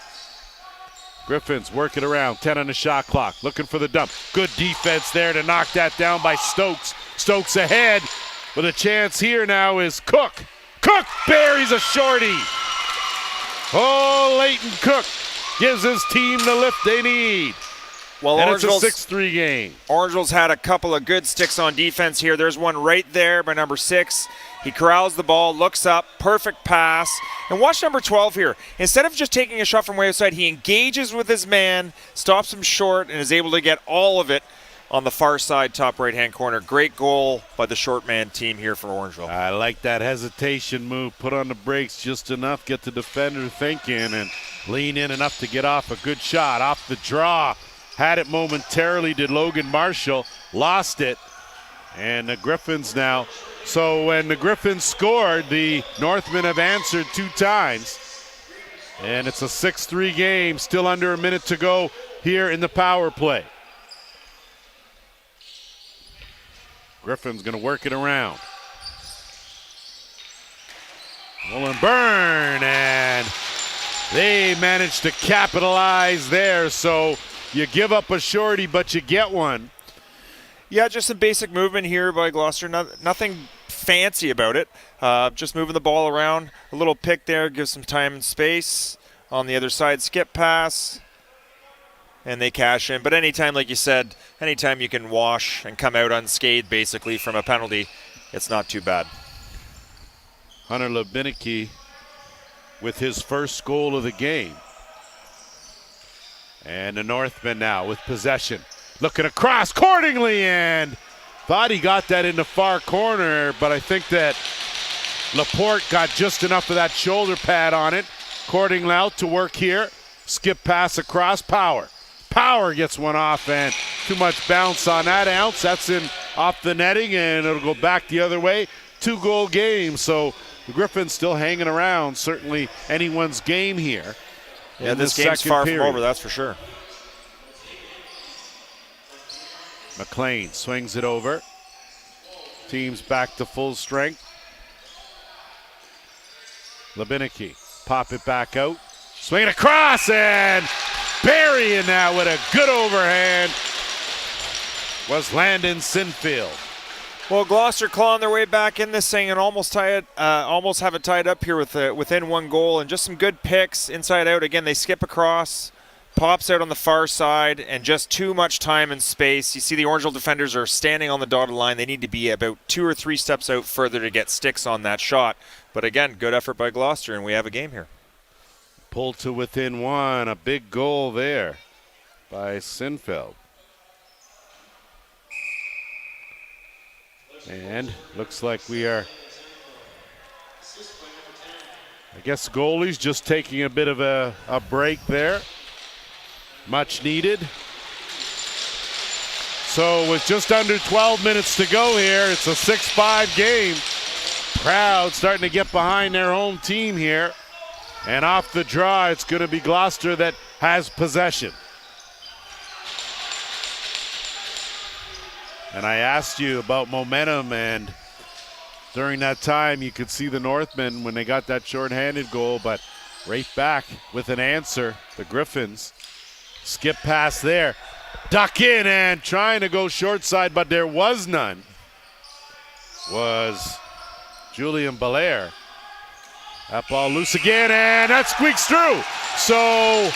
[SPEAKER 1] Griffins work it around. 10 on the shot clock. Looking for the dump. Good defense there to knock that down by Stokes. Stokes ahead. With a chance here now is Cook. Cook buries a shorty. Oh, Leighton Cook gives his team the lift they need.
[SPEAKER 2] Well,
[SPEAKER 1] and it's a
[SPEAKER 2] Orangeville's
[SPEAKER 1] 6-3 game.
[SPEAKER 2] Orangeville's had a couple of good sticks on defense here. There's one right there by number 6. He corrals the ball, looks up, perfect pass. And watch number 12 here. Instead of just taking a shot from way outside, he engages with his man, stops him short, and is able to get all of it on the far side, top right-hand corner. Great goal by the short man team here for Orangeville.
[SPEAKER 1] I like that hesitation move. Put on the brakes just enough, get the defender thinking, and lean in enough to get off a good shot. Off the draw. Had it momentarily, did Logan Marshall. Lost it. And the Griffins now. So when the Griffins scored, the Northmen have answered 2 times. And it's a 6-3 game. Still under a minute to go here in the power play. Griffin's going to work it around. Mullen Byrne, and they managed to capitalize there. So you give up a shorty, but you get one.
[SPEAKER 2] Yeah, just some basic movement here by Gloucester. Nothing fancy about it. Just moving the ball around. A little pick there, gives some time and space. On the other side, skip pass. And they cash in. But anytime, like you said, anytime you can wash and come out unscathed basically from a penalty, it's not too bad.
[SPEAKER 1] Hunter Lebinicki with his first goal of the game. And the Northmen now with possession. Looking across Cordingley, and thought he got that in the far corner, but I think that Laporte got just enough of that shoulder pad on it. Cordingley out to work here. Skip pass across. Power gets one off, and too much bounce on that ounce. That's in off the netting, and it'll go back the other way. 2-goal game, so the Griffins still hanging around. Certainly anyone's game here.
[SPEAKER 2] Yeah, this game's far from over, that's for sure.
[SPEAKER 1] McLean swings it over. Team's back to full strength. Lebinicki pop it back out. Swing it across, and burying that with a good overhand was Landon Sinfield.
[SPEAKER 2] Well, Gloucester clawing their way back in this thing and almost have it tied up here with within 1 goal, and just some good picks inside out. Again, they skip across, pops out on the far side, and just too much time and space. You see the Orangeville defenders are standing on the dotted line. They need to be about 2 or 3 steps out further to get sticks on that shot. But again, good effort by Gloucester, and we have a game here.
[SPEAKER 1] Pulled to within 1, a big goal there by Sinfeld. And looks like we are, I guess goalie's just taking a bit of a break there. Much needed. So with just under 12 minutes to go here, it's a 6-5 game. Crowd starting to get behind their home team here. And off the draw, it's going to be Gloucester that has possession. And I asked you about momentum, and during that time you could see the Northmen when they got that shorthanded goal, but right back with an answer, the Griffins. Skip pass there. Duck in and trying to go short side, but there was none. Was Julian Belair. That ball loose again, and that squeaks through. So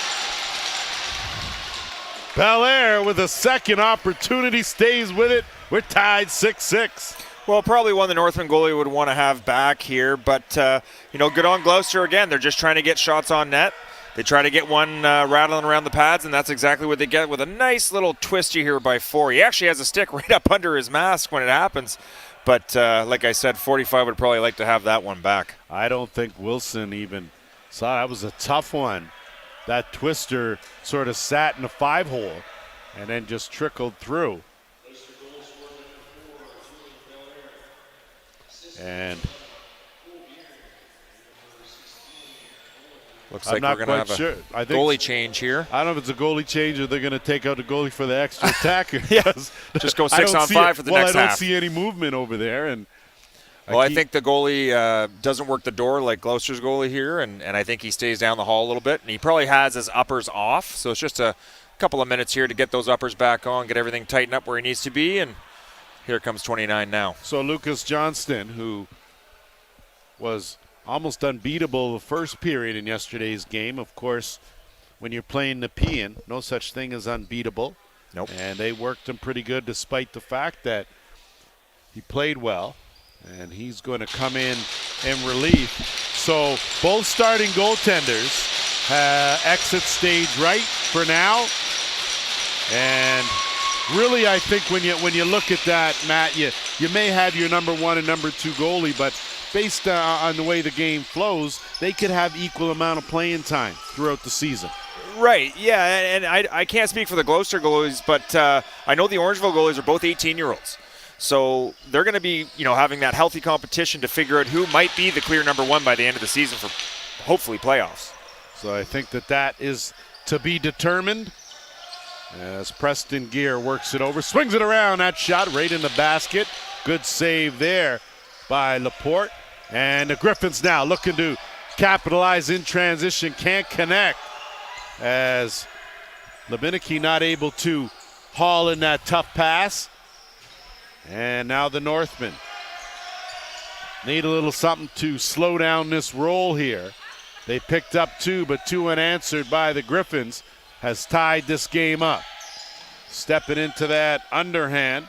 [SPEAKER 1] Belair with a second opportunity stays with it. We're tied 6-6.
[SPEAKER 2] Well, probably one the Northman goalie would want to have back here, but good on Gloucester again. They're just trying to get shots on net. They try to get one rattling around the pads, and that's exactly what they get with a nice little twisty here by 4. He actually has a stick right up under his mask when it happens. But like I said, 45 would probably like to have that one back.
[SPEAKER 1] I don't think Wilson even saw. That was a tough one. That twister sort of sat in a 5-hole and then just trickled through. And
[SPEAKER 2] looks like we're going to have a goalie change here.
[SPEAKER 1] I don't know if it's a goalie change or they're going to take out the goalie for the extra attacker.
[SPEAKER 2] Yes. Just go 6-on-5 for the next half.
[SPEAKER 1] Well, I don't see any movement over there. And
[SPEAKER 2] I think the goalie doesn't work the door like Gloucester's goalie here, and I think he stays down the hall a little bit. And he probably has his uppers off, so it's just a couple of minutes here to get those uppers back on, get everything tightened up where he needs to be, and here comes 29 now.
[SPEAKER 1] So Lucas Johnston, who was almost unbeatable the first period in yesterday's game. Of course, when you're playing Nepean, no such thing as unbeatable.
[SPEAKER 2] Nope.
[SPEAKER 1] And they worked him pretty good despite the fact that he played well. And he's going to come in relief. So both starting goaltenders exit stage right for now. And really, I think when you look at that, Matt, you may have your number 1 and number 2 goalie, but based on the way the game flows, they could have equal amount of playing time throughout the season.
[SPEAKER 2] Right, yeah, and I can't speak for the Gloucester goalies, but I know the Orangeville goalies are both 18-year-olds. So they're going to be, having that healthy competition to figure out who might be the clear number 1 by the end of the season for hopefully playoffs.
[SPEAKER 1] So I think that is to be determined as Preston Gear works it over, swings it around, that shot right in the basket. Good save there by Laporte. And the Griffins now looking to capitalize in transition, can't connect as Lebinicki not able to haul in that tough pass. And now the Northmen need a little something to slow down this roll here. They picked up 2, but 2 unanswered by the Griffins has tied this game up. Stepping into that underhand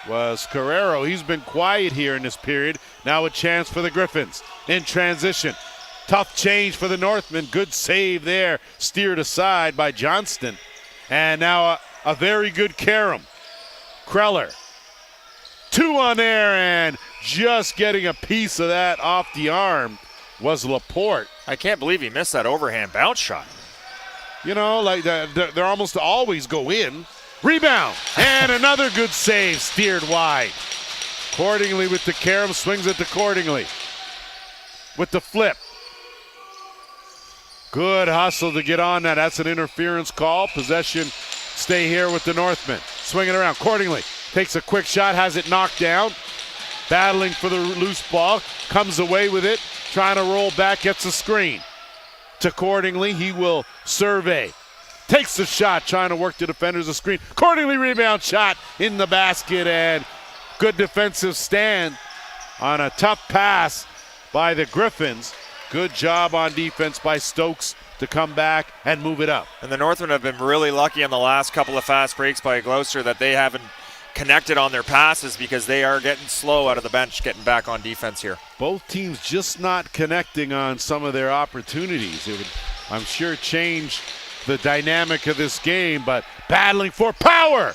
[SPEAKER 1] was Carrero. He's been quiet here in this period. Now a chance for the Griffins in transition. Tough change for the Northmen. Good save there. Steered aside by Johnston. And now a very good carom. Kreller. 2 on there, and just getting a piece of that off the arm was Laporte.
[SPEAKER 2] I can't believe he missed that overhand bounce shot.
[SPEAKER 1] They're almost always go in. Rebound, and another good save, steered wide. Cordingley with the carom, swings it to Cordingley. With the flip. Good hustle to get on that. That's an interference call. Possession stay here with the Northmen. Swing it around. Cordingley takes a quick shot, has it knocked down. Battling for the loose ball, comes away with it. Trying to roll back, gets a screen. To Cordingley, he will survey. Takes the shot, trying to work the defenders a screen. Cordingley rebound shot in the basket, and good defensive stand on a tough pass by the Griffins. Good job on defense by Stokes to come back and move it up.
[SPEAKER 2] And the Northmen have been really lucky on the last couple of fast breaks by Gloucester that they haven't connected on their passes because they are getting slow out of the bench, getting back on defense here.
[SPEAKER 1] Both teams just not connecting on some of their opportunities. It would, I'm sure, change the dynamic of this game, but battling for power.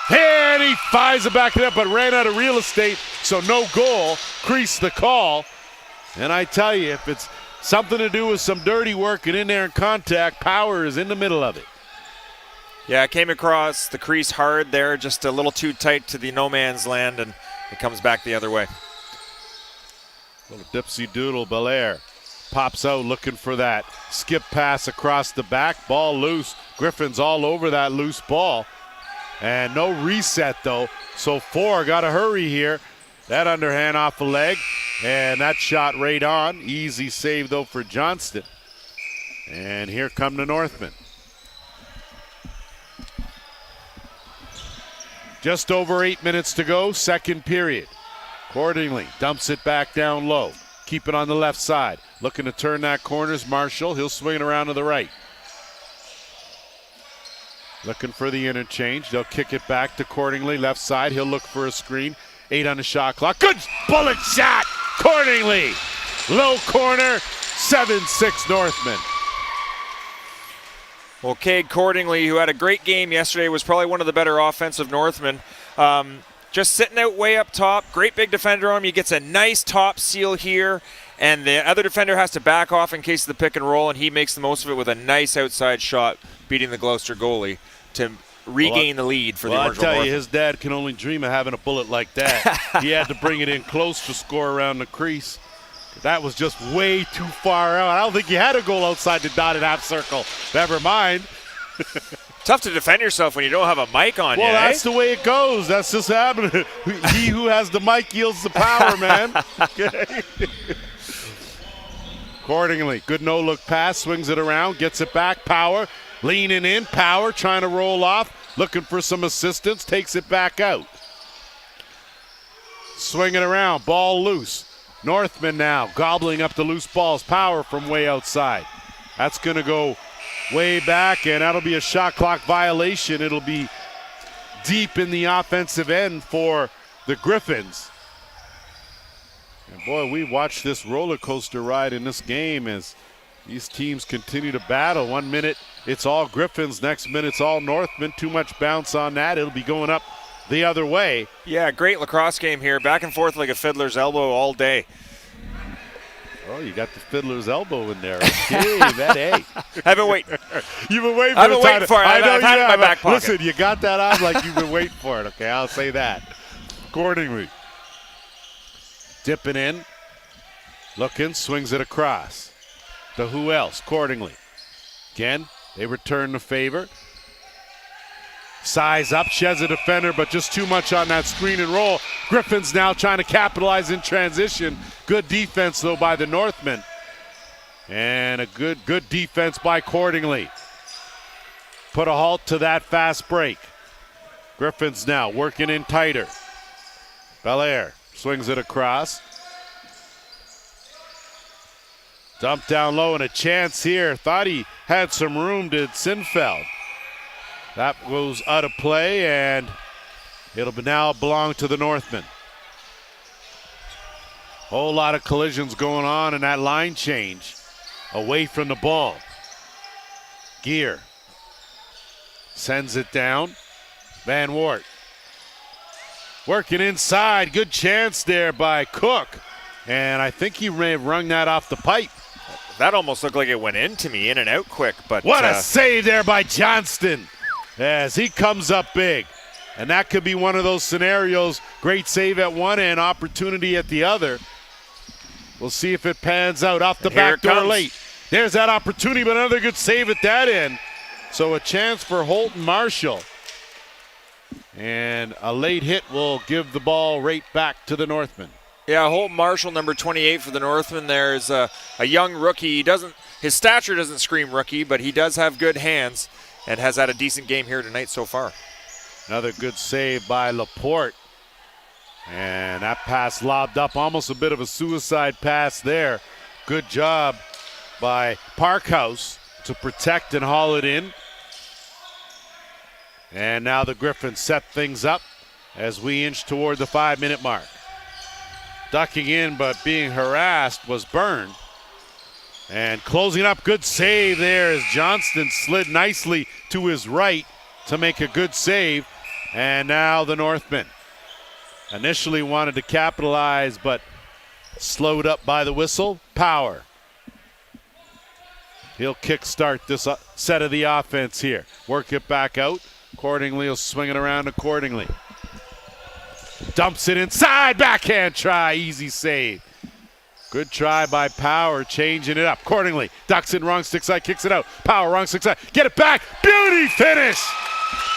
[SPEAKER 1] And he fires it back up, but ran out of real estate, so no goal. Creased the call. And I tell you, if it's something to do with some dirty work and in there in contact, Power is in the middle of it.
[SPEAKER 2] Yeah, it came across the crease hard there, just a little too tight to the no man's land, and it comes back the other way.
[SPEAKER 1] Little dipsy doodle, Belair pops out looking for that skip pass across the back, ball loose. Griffins all over that loose ball. And no reset though, so 4 got to hurry here. That underhand off the leg, and that shot right on. Easy save though for Johnston. And here come the Northmen. Just over 8 minutes to go, second period. Cordingley dumps it back down low. Keep it on the left side. Looking to turn that corner's Marshall. He'll swing it around to the right. Looking for the interchange. They'll kick it back to Cordingley. Left side. He'll look for a screen. 8 on the shot clock. Good bullet shot. Cordingley. Low corner. 7-6 Northmen.
[SPEAKER 2] Well, Cade Cordingley, who had a great game yesterday, was probably one of the better offensive Northmen. Just sitting out way up top. Great big defender on him. He gets a nice top seal here, and the other defender has to back off in case of the pick and roll, and he makes the most of it with a nice outside shot, beating the Gloucester goalie to regain the lead for the Orangeville
[SPEAKER 1] I'll tell
[SPEAKER 2] Northmen.
[SPEAKER 1] you, his dad can only dream of having a bullet like that. He had to bring it in close to score around the crease. That was just way too far out. I don't think he had a goal outside the dotted half circle. Never mind.
[SPEAKER 2] Tough to defend yourself when you don't have a mic on you,
[SPEAKER 1] Well, that's the way it goes. That's just happening. He who has the mic yields the power, man. Okay. Accordingly, good no-look pass, swings it around, gets it back. Power, leaning in. Power trying to roll off, looking for some assistance, takes it back out. Swing it around, ball loose. Northmen now gobbling up the loose balls. Power from way outside. That's going to go way back, and that'll be a shot clock violation. It'll be deep in the offensive end for the Griffins. And boy, we watched this roller coaster ride in this game as these teams continue to battle. 1 minute it's all Griffins, next minute it's all Northmen. Too much bounce on that. It'll be going up the other way.
[SPEAKER 2] Yeah, great lacrosse game here. Back and forth like a fiddler's elbow all day.
[SPEAKER 1] Oh, you got the fiddler's elbow in there. Okay, that A.
[SPEAKER 2] I've been waiting.
[SPEAKER 1] You've been waiting for
[SPEAKER 2] I've been waiting for it. I've had it in my back pocket.
[SPEAKER 1] Listen, you got that on like you've been waiting for it. Okay, I'll say that. Accordingly. Dipping in. Looking, swings it across. To who else? Accordingly. Again, they return the favor. Size up, sheds a defender, but just too much on that screen and roll. Griffins now trying to capitalize in transition. Good defense, though, by the Northmen. And a good defense by Cordingley. Put a halt to that fast break. Griffins now working in tighter. Belair swings it across. Dump down low and a chance here. Thought he had some room, did Sinfeld. That goes out of play, and it'll now belong to the Northmen. Whole lot of collisions going on in that line change. Away from the ball. Gear sends it down. Van Wart working inside. Good chance there by Cook, and I think he may have rung that off the pipe.
[SPEAKER 2] That almost looked like it went into me, in and out quick. But
[SPEAKER 1] what a save there by Johnston as he comes up big. And that could be one of those scenarios. Great save at one end, opportunity at the other. We'll see if it pans out off the back door late. There's that opportunity, but another good save at that end. So a chance for Holton Marshall. And a late hit will give the ball right back to the Northmen.
[SPEAKER 2] Yeah, Holton Marshall, number 28 for the Northmen. There's a young rookie. His stature doesn't scream rookie, but he does have good hands and has had a decent game here tonight so far.
[SPEAKER 1] Another good save by Laporte. And that pass lobbed up, almost a bit of a suicide pass there. Good job by Parkhouse to protect and haul it in. And now the Griffins set things up as we inch toward the 5-minute mark. Ducking in but being harassed was Byrne. And closing up, good save there as Johnston slid nicely to his right to make a good save. And now the Northmen initially wanted to capitalize but slowed up by the whistle. Power. He'll kickstart this set of the offense here. Work it back out. Accordingly, he'll swing it around accordingly. Dumps it inside, backhand try, easy save. Good try by Power, changing it up. Accordingly, ducks in wrong stick side, kicks it out. Power, wrong stick side, get it back, beauty finish.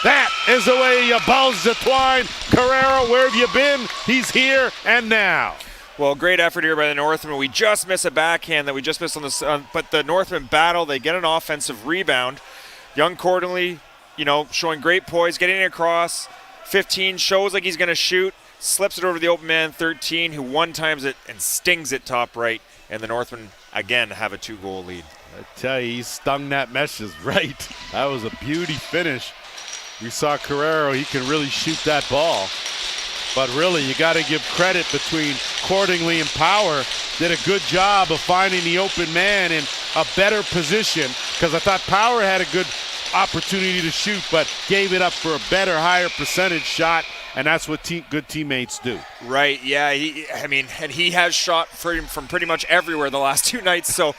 [SPEAKER 1] That is the way you bulge the twine. Carrero, where have you been? He's here and now.
[SPEAKER 2] Well, great effort here by the Northmen. We just miss a backhand that we just missed on the, but the Northmen battle. They get an offensive rebound. Young Cordingley, showing great poise, getting it across. 15 shows like he's going to shoot, slips it over the open man 13, who one-times it and stings it top right, and the Northmen again have a 2-goal lead.
[SPEAKER 1] I tell you, he stung that meshes right. That was a beauty finish. We saw Carrero, he can really shoot that ball. But really, you got to give credit between Cordingley and Power. Did a good job of finding the open man in a better position, because I thought Power had a good opportunity to shoot, but gave it up for a better, higher percentage shot, and that's what good teammates do.
[SPEAKER 2] Right, yeah. And he has shot from pretty much everywhere the last 2 nights, so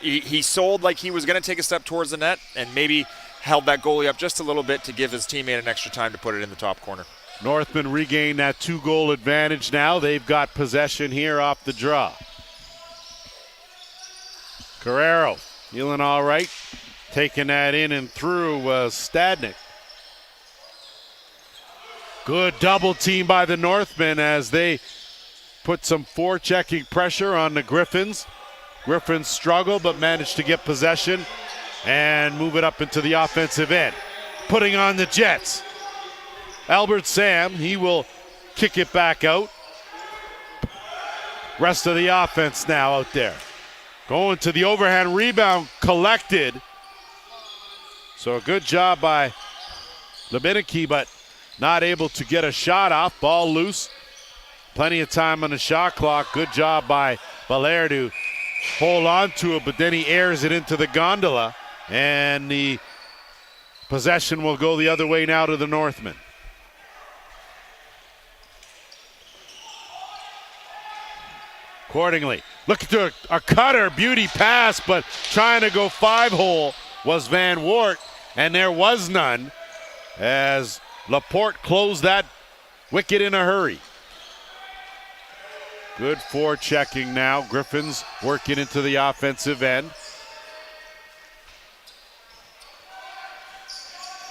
[SPEAKER 2] he sold like he was going to take a step towards the net and maybe held that goalie up just a little bit to give his teammate an extra time to put it in the top corner.
[SPEAKER 1] Northmen regain that 2-goal advantage now. They've got possession here off the draw. Carrero feeling all right. Taking that in and through was Stadnik. Good double team by the Northmen as they put some forechecking pressure on the Griffins. Griffins struggle but managed to get possession and move it up into the offensive end. Putting on the Jets. Albert Sam, he will kick it back out. Rest of the offense now out there. Going to the overhand rebound, collected. So a good job by Lebinicki, but not able to get a shot off. Ball loose. Plenty of time on the shot clock. Good job by Belair to hold on to it, but then he airs it into the gondola, and the possession will go the other way now to the Northmen. Accordingly, look at a cutter, beauty pass, but trying to go 5-hole was Van Wart, and there was none as Laporte closed that wicket in a hurry. Good forechecking now. Griffins working into the offensive end.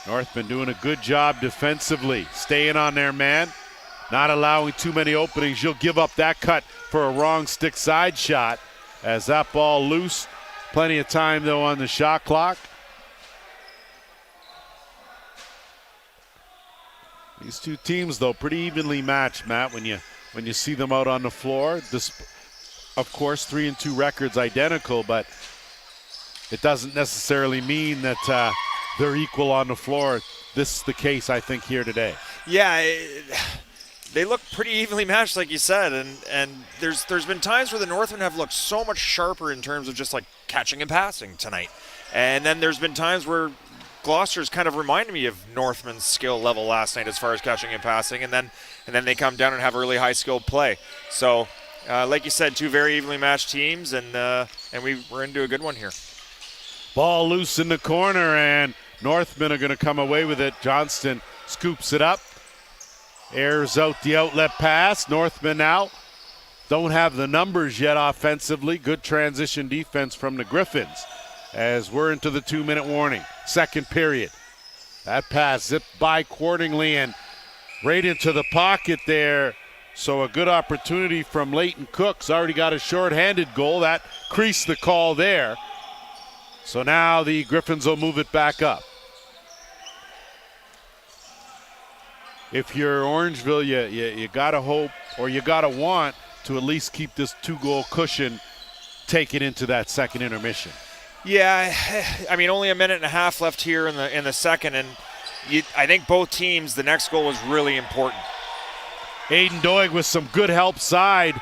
[SPEAKER 1] Northmen doing a good job defensively, staying on their man, not allowing too many openings. You'll give up that cut for a wrong stick side shot as that ball loose. Plenty of time though on the shot clock. These two teams though pretty evenly matched, Matt, when you see them out on the floor. This, of course, 3-2 records identical, but it doesn't necessarily mean that they're equal on the floor. This is the case, I think, here today.
[SPEAKER 2] Yeah, they look pretty evenly matched, like you said, and there's been times where the Northmen have looked so much sharper in terms of just like catching and passing tonight, and then there's been times where Gloucester's kind of reminded me of Northman's skill level last night as far as catching and passing, and then they come down and have a really high skilled play. So, like you said, two very evenly matched teams, and we're into a good one here.
[SPEAKER 1] Ball loose in the corner, and Northmen are going to come away with it. Johnston scoops it up, airs out the outlet pass. Northmen now don't have the numbers yet offensively. Good transition defense from the Griffins as we're into the 2-minute warning. Second period. That pass zipped by accordingly and right into the pocket there. So a good opportunity from Leighton Cook's already got a short-handed goal. That creased the call there. So now the Griffins will move it back up. If you're Orangeville, you got to hope or you got to want to at least keep this 2-goal cushion taken into that second intermission.
[SPEAKER 2] Yeah, I mean, only a minute and a half left here in the second, and I think both teams, the next goal was really important.
[SPEAKER 1] Aiden Doig with some good help side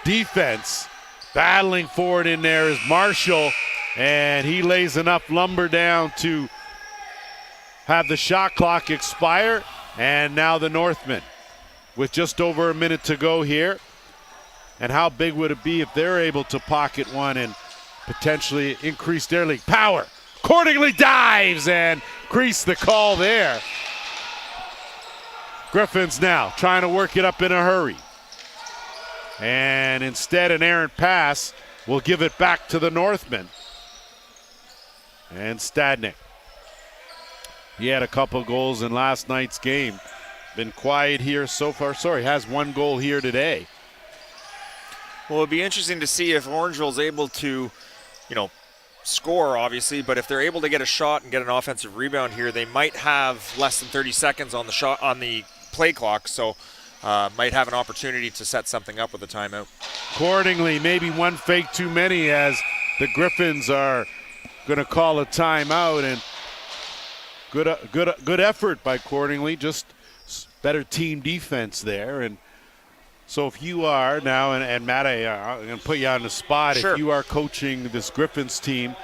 [SPEAKER 1] defense. Battling for it in there is Marshall, and he lays enough lumber down to have the shot clock expire. And now the Northmen with just over a minute to go here. And how big would it be if they're able to pocket one and potentially increase their league power? Accordingly dives and crease the call there. Griffins now trying to work it up in a hurry. And instead an errant pass will give it back to the Northmen. And Stadnick. He had a couple goals in last night's game. Been quiet here so far. Has one goal here today.
[SPEAKER 2] Well, it'd be interesting to see if Orangeville's able to, score, obviously, but if they're able to get a shot and get an offensive rebound here, they might have less than 30 seconds on the play clock, so might have an opportunity to set something up with a timeout.
[SPEAKER 1] Accordingly, maybe one fake too many as the Griffins are going to call a timeout, and good effort by Accordingly, just better team defense there. And so if you are now, and Matt, I'm going to put you on the spot.
[SPEAKER 2] Sure.
[SPEAKER 1] If you are coaching this Griffins team,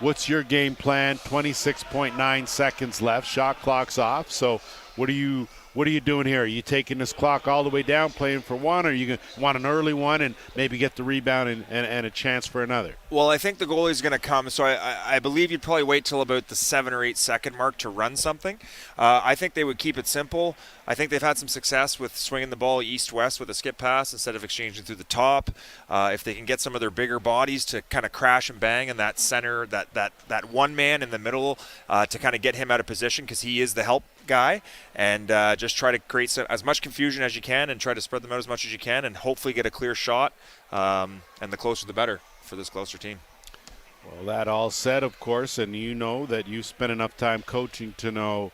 [SPEAKER 1] what's your game plan? 26.9 seconds left. Shot clock's off. So what are you doing here? Are you taking this clock all the way down, playing for one, or are you going to want an early one and maybe get the rebound and a chance for another?
[SPEAKER 2] Well, I think the goalie's going to come, so I believe you'd probably wait till about the 7 or 8 second mark to run something. I think they would keep it simple. I think they've had some success with swinging the ball east-west with a skip pass instead of exchanging through the top. If they can get some of their bigger bodies to kind of crash and bang in that center, that one man in the middle to kind of get him out of position because he is the help guy, and just try to create as much confusion as you can and try to spread them out as much as you can and hopefully get a clear shot, and the closer the better for this Gloucester team.
[SPEAKER 1] Well, that all said, of course, and you know that you spend enough time coaching to know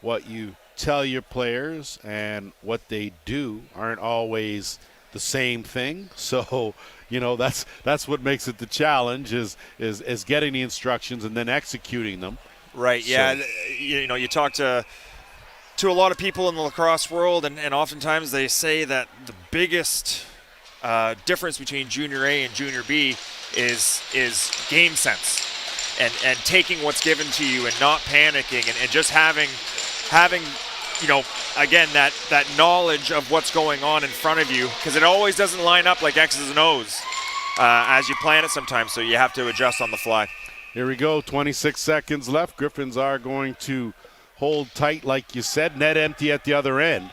[SPEAKER 1] what you tell your players and what they do aren't always the same thing. So, that's what makes it the challenge is getting the instructions and then executing them.
[SPEAKER 2] Right, yeah. So, you talk to to a lot of people in the lacrosse world, and oftentimes they say that the biggest difference between Junior A and Junior B is game sense, and taking what's given to you and not panicking, and just having again that knowledge of what's going on in front of you, because it always doesn't line up like X's and O's as you plan it sometimes, so you have to adjust on the fly.
[SPEAKER 1] Here we go, 26 seconds left. Griffins are going to hold tight, like you said, net empty at the other end.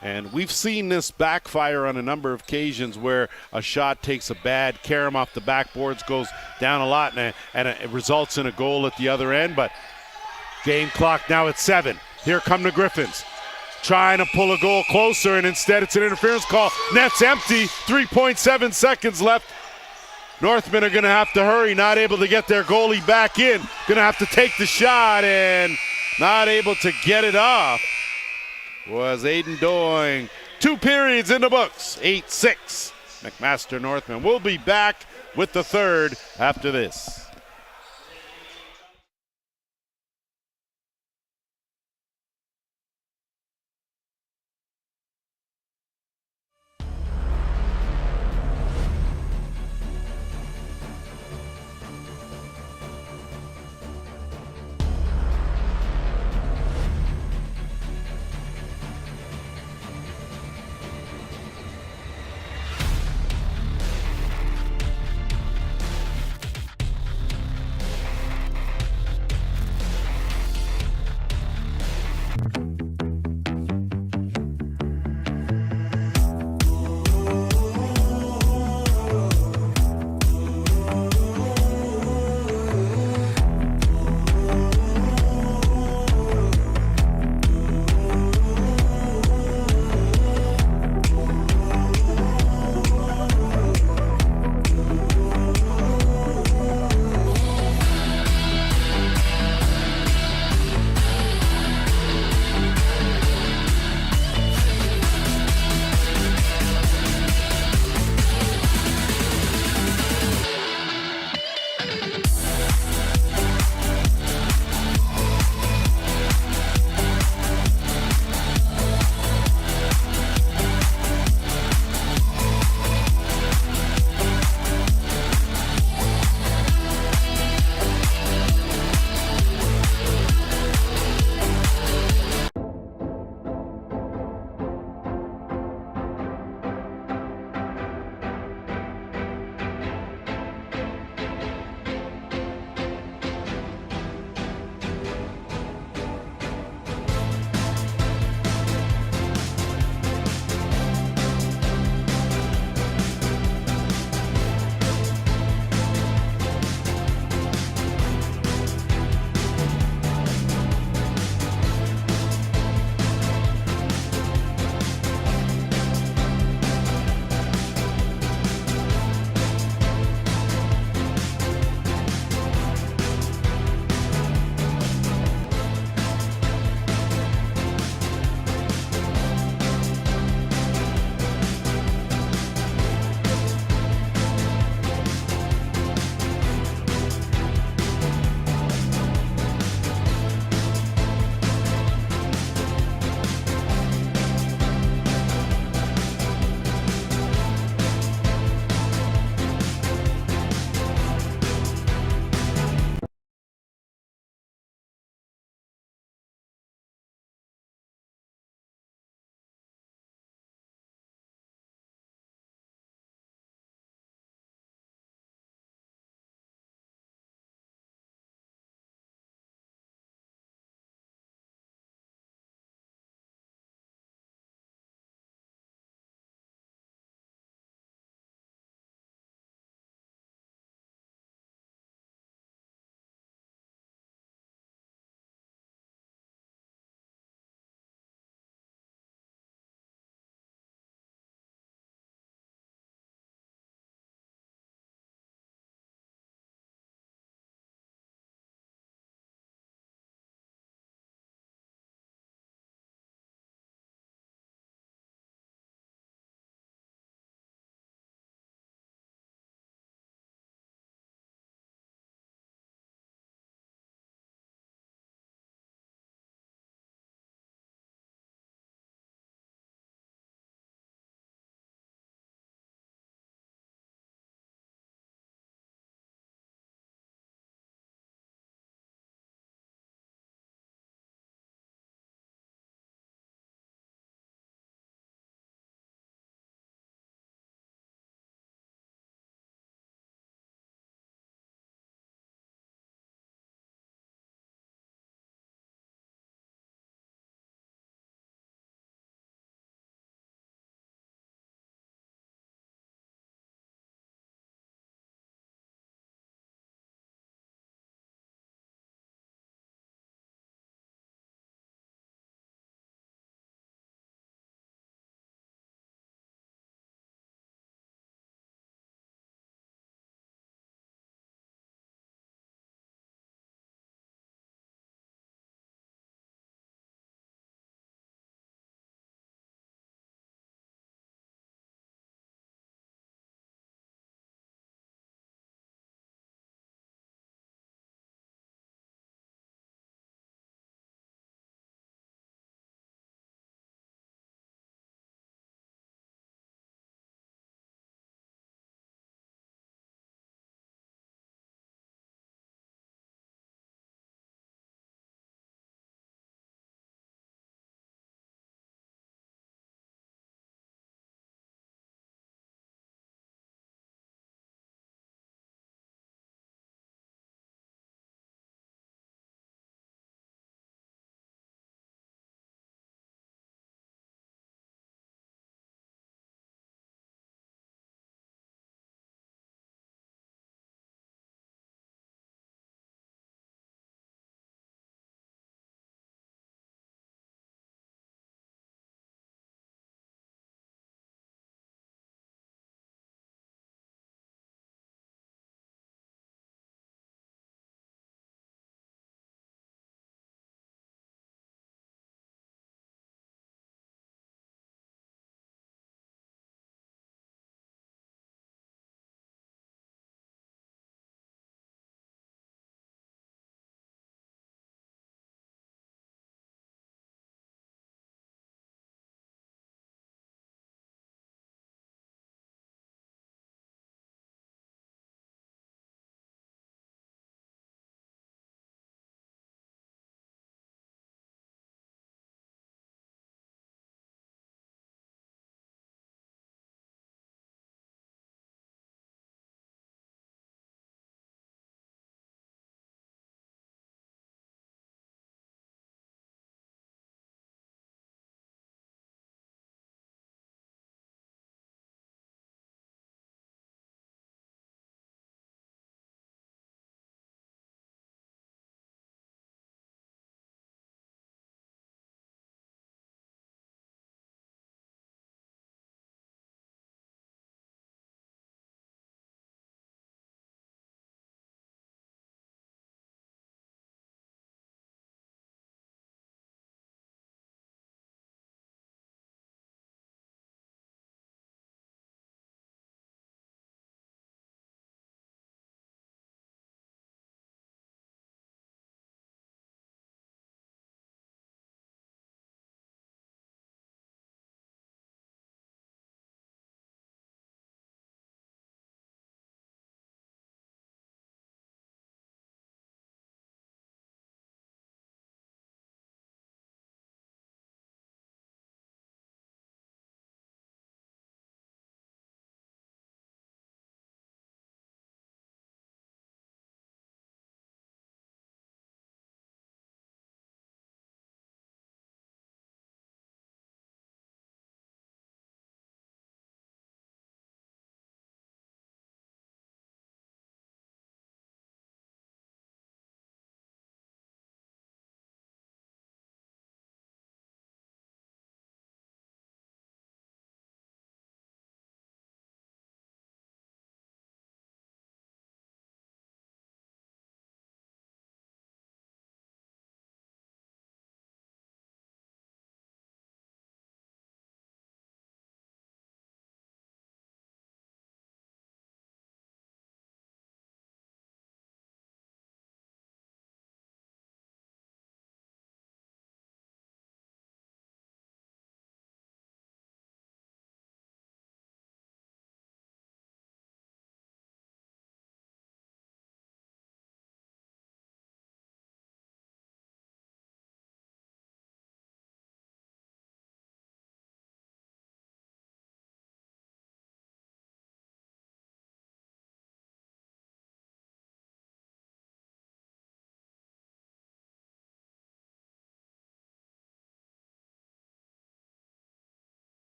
[SPEAKER 1] And we've seen this backfire on a number of occasions where a shot takes a bad carom off the backboards, goes down a lot, and it results in a goal at the other end. But game clock now at 7. Here come the Griffins, trying to pull a goal closer, and instead it's an interference call. Net's empty, 3.7 seconds left. Northmen are going to have to hurry, not able to get their goalie back in. Going to have to take the shot, and not able to get it off was Aiden Doing. 2 periods in the books, 8-6. McMaster Northmen will be back with the third after this.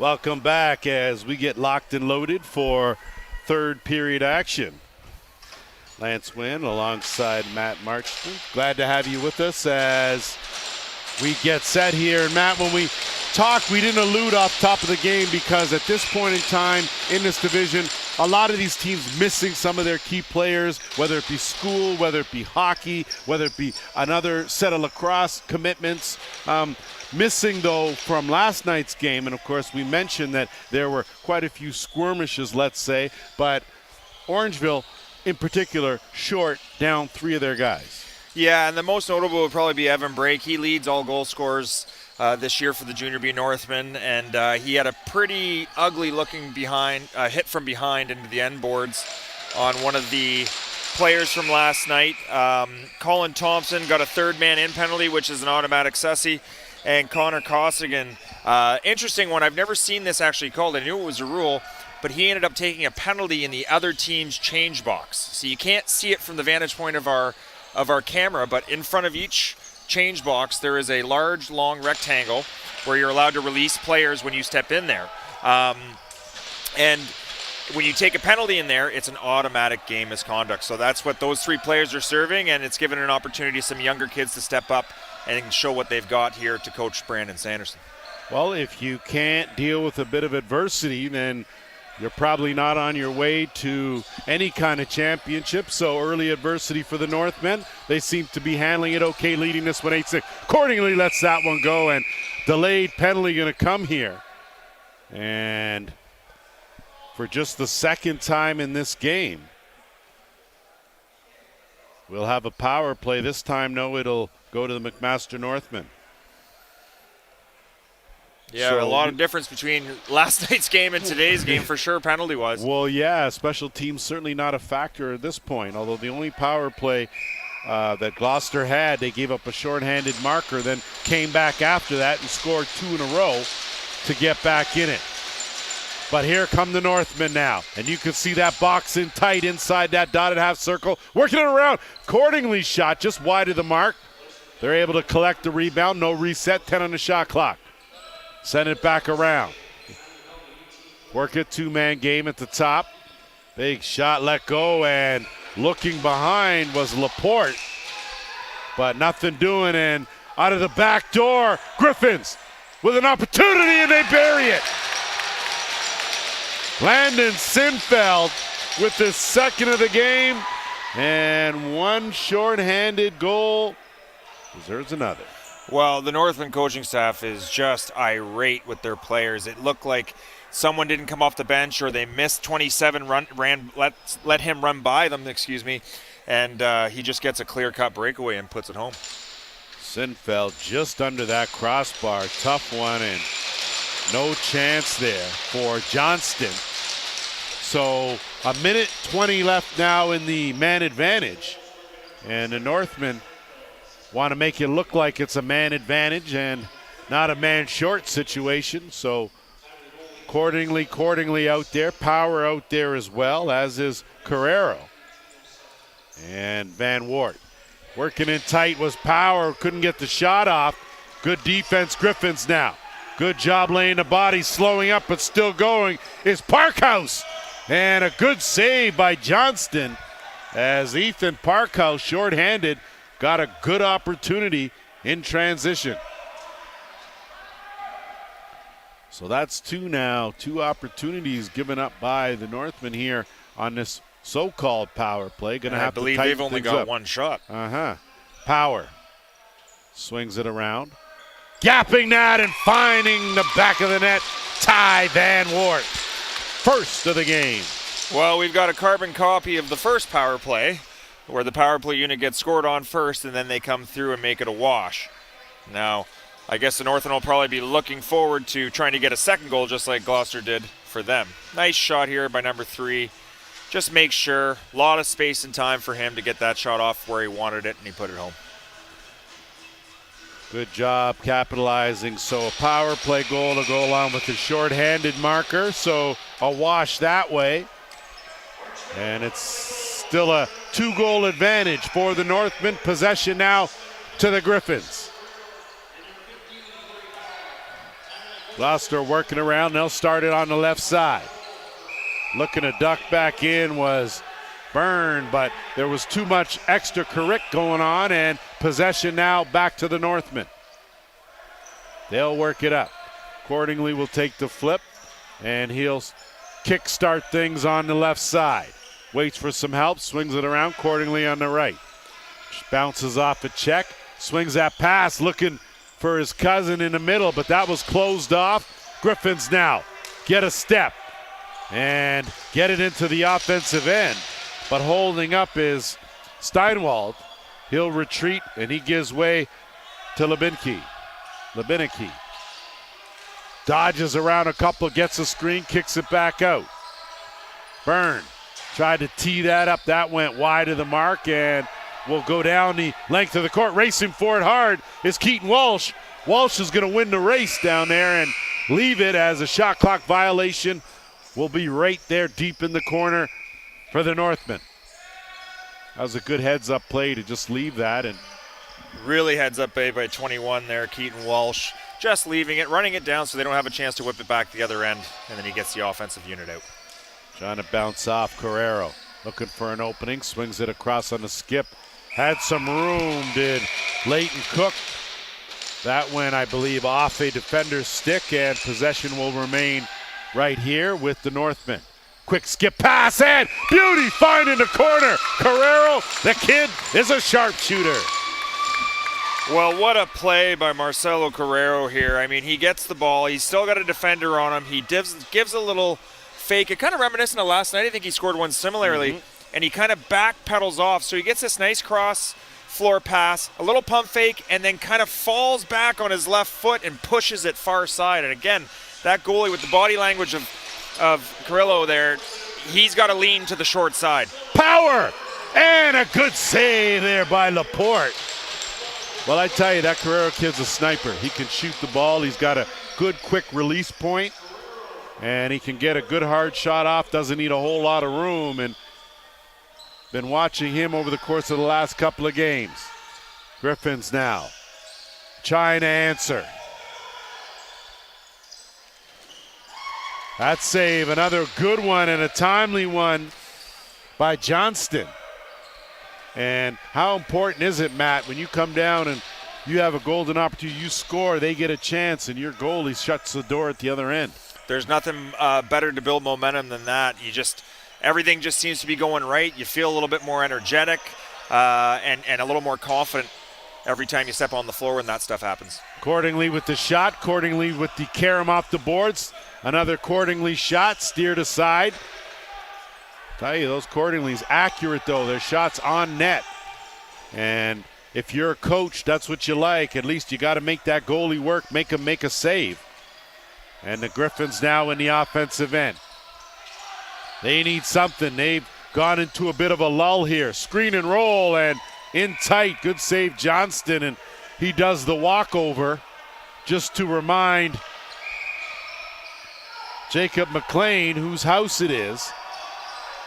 [SPEAKER 1] Welcome back as we get locked and loaded for third period action. Lance Wynn alongside Matt Marchton. Glad to have you with us as we get set here. And Matt, when we talked, we didn't allude off top of the game because at this point in time in this division, a lot of these teams missing some of their key players, whether it be school, whether it be hockey, whether it be another set of lacrosse commitments. Missing, though, from last night's game, and of course we mentioned that there were quite a few skirmishes, let's say, but Orangeville in particular short down 3 of their guys.
[SPEAKER 2] Yeah, and the most notable would probably be Evan Brake. He leads all goal scorers this year for the Junior B Northmen, and he had a pretty ugly-looking hit from behind into the end boards on one of the players from last night. Colin Thompson got a third man-in penalty, which is an automatic sussy, and Connor Costigan, interesting one. I've never seen this actually called. I knew it was a rule, but he ended up taking a penalty in the other team's change box. So you can't see it from the vantage point of our camera, but in front of each change box there is a large, long rectangle where you're allowed to release players when you step in there. And when you take a penalty in there, it's an automatic game misconduct. So that's what those 3 players are serving, and it's given an opportunity to some younger kids to step up and show what they've got here to Coach Brandon Sanderson.
[SPEAKER 1] Well, if you can't deal with a bit of adversity, then you're probably not on your way to any kind of championship. So early adversity for the Northmen. They seem to be handling it okay, leading this one 8-6. Accordingly, lets that one go, and delayed penalty going to come here. And for just the second time in this game, we'll have a power play. This time, no, it'll go to the McMaster Northmen.
[SPEAKER 2] Yeah,
[SPEAKER 1] So,
[SPEAKER 2] a lot of difference between last night's game and today's game for sure, penalty-wise.
[SPEAKER 1] Well, yeah, special teams certainly not a factor at this point, although the only power play that Gloucester had, they gave up a shorthanded marker, then came back after that and scored 2 in a row to get back in it. But here come the Northmen now, and you can see that box in tight inside that dotted half circle, working it around. Accordingly shot just wide of the mark. They're able to collect the rebound, no reset, 10 on the shot clock. Send it back around. Work it, 2-man game at the top. Big shot let go, and looking behind was Laporte. But nothing doing, and out of the back door, Griffins with an opportunity, and they bury it. Landon Sinfeld with the second of the game, and one shorthanded goal deserves another.
[SPEAKER 2] Well, the Northland coaching staff is just irate with their players. It looked like someone didn't come off the bench, or they missed 27, let him run by them, and he just gets a clear-cut breakaway and puts it home.
[SPEAKER 1] Sinfeld just under that crossbar, tough one, and no chance there for Johnston. So a minute 20 left now in the man advantage, and the Northmen want to make it look like it's a man advantage and not a man short situation. So accordingly out there, Power out there as well, as is Carrero. And Van Wart working in tight was Power, couldn't get the shot off. Good defense, Griffins now. Good job laying the body, slowing up but still going is Parkhouse. And a good save by Johnston as Ethan Parkhouse, shorthanded, got a good opportunity in transition. So that's 2 now. 2 opportunities given up by the Northmen here on this so-called power play. Gonna have to tighten things up.
[SPEAKER 2] I believe they've only got one shot.
[SPEAKER 1] Power swings it around. Gapping that and finding the back of the net. Ty Van Wart. First of the game.
[SPEAKER 2] Well, we've got a carbon copy of the first power play, where the power play unit gets scored on first, and then they come through and make it a wash. Now, I guess the Northern will probably be looking forward to trying to get a second goal, just like Gloucester did for them. Nice shot here by number 3. Just make sure, a lot of space and time for him to get that shot off where he wanted it, and he put it home.
[SPEAKER 1] Good job capitalizing. So a power play goal to go along with the shorthanded marker. So a wash that way. And it's still a 2-goal advantage for the Northmen. Possession now to the Griffins. Gloucester working around. They'll start it on the left side. Looking to duck back in was Byrne, but there was too much extracurric going on, and possession now back to the Northmen. They'll work it up. Accordingly will take the flip, and he'll kick-start things on the left side. Waits for some help, swings it around. Accordingly on the right. Bounces off a check, swings that pass, looking for his cousin in the middle, but that was closed off. Griffins now get a step and get it into the offensive end. But holding up is Steinwald. He'll retreat, and he gives way to Lebinski. Dodges around a couple, gets a screen, kicks it back out. Byrne tried to tee that up. That went wide of the mark and will go down the length of the court. Racing for it hard is Keaton Walsh. Walsh is going to win the race down there and leave it, as a shot clock violation will be right there deep in the corner for the Northmen. That was a good heads-up play to just leave that. And
[SPEAKER 2] really heads-up play by 21 there, Keaton Walsh. Just leaving it, running it down so they don't have a chance to whip it back the other end, and then he gets the offensive unit out.
[SPEAKER 1] Trying to bounce off Carrero. Looking for an opening, swings it across on the skip. Had some room, did Leighton Cook. That went, I believe, off a defender's stick, and possession will remain right here with the Northmen. Quick skip pass, and beauty find in the corner. Carrero, the kid, is a sharpshooter.
[SPEAKER 2] Well, what a play by Marcelo Carrero here. I mean, he gets the ball. He's still got a defender on him. He gives a little fake. It kind of reminiscent of last night. I think he scored one similarly. And he kind of back pedals off. So he gets this nice cross floor pass, a little pump fake, and then kind of falls back on his left foot and pushes it far side. And again, that goalie with the body language of Carrillo there, he's got to lean to the short side.
[SPEAKER 1] Power! And a good save there by Laporte. Well, I tell you, that Carrero kid's a sniper. He can shoot the ball. He's got a good quick release point, and he can get a good hard shot off. Doesn't need a whole lot of room, and been watching him over the course of the last couple of games. Griffins now trying to answer. That save, another good one and a timely one by Johnston. And how important is it, Matt, when you come down and you have a golden opportunity, you score, they get a chance, and your goalie shuts the door at the other end?
[SPEAKER 2] There's nothing better to build momentum than that. Everything just seems to be going right. You feel a little bit more energetic and a little more confident every time you step on the floor when that stuff happens.
[SPEAKER 1] Cordingley with the shot. Cordingley with the carom off the boards. Another Cordingley shot steered aside. Tell you, those Cordingley's accurate, though. Their shots on net. And if you're a coach, that's what you like. At least you got to make that goalie work, make him make a save. And the Griffins now in the offensive end. They need something. They've gone into a bit of a lull here. Screen and roll, and in tight. Good save, Johnston, and he does the walkover just to remind Jacob McLean whose house it is.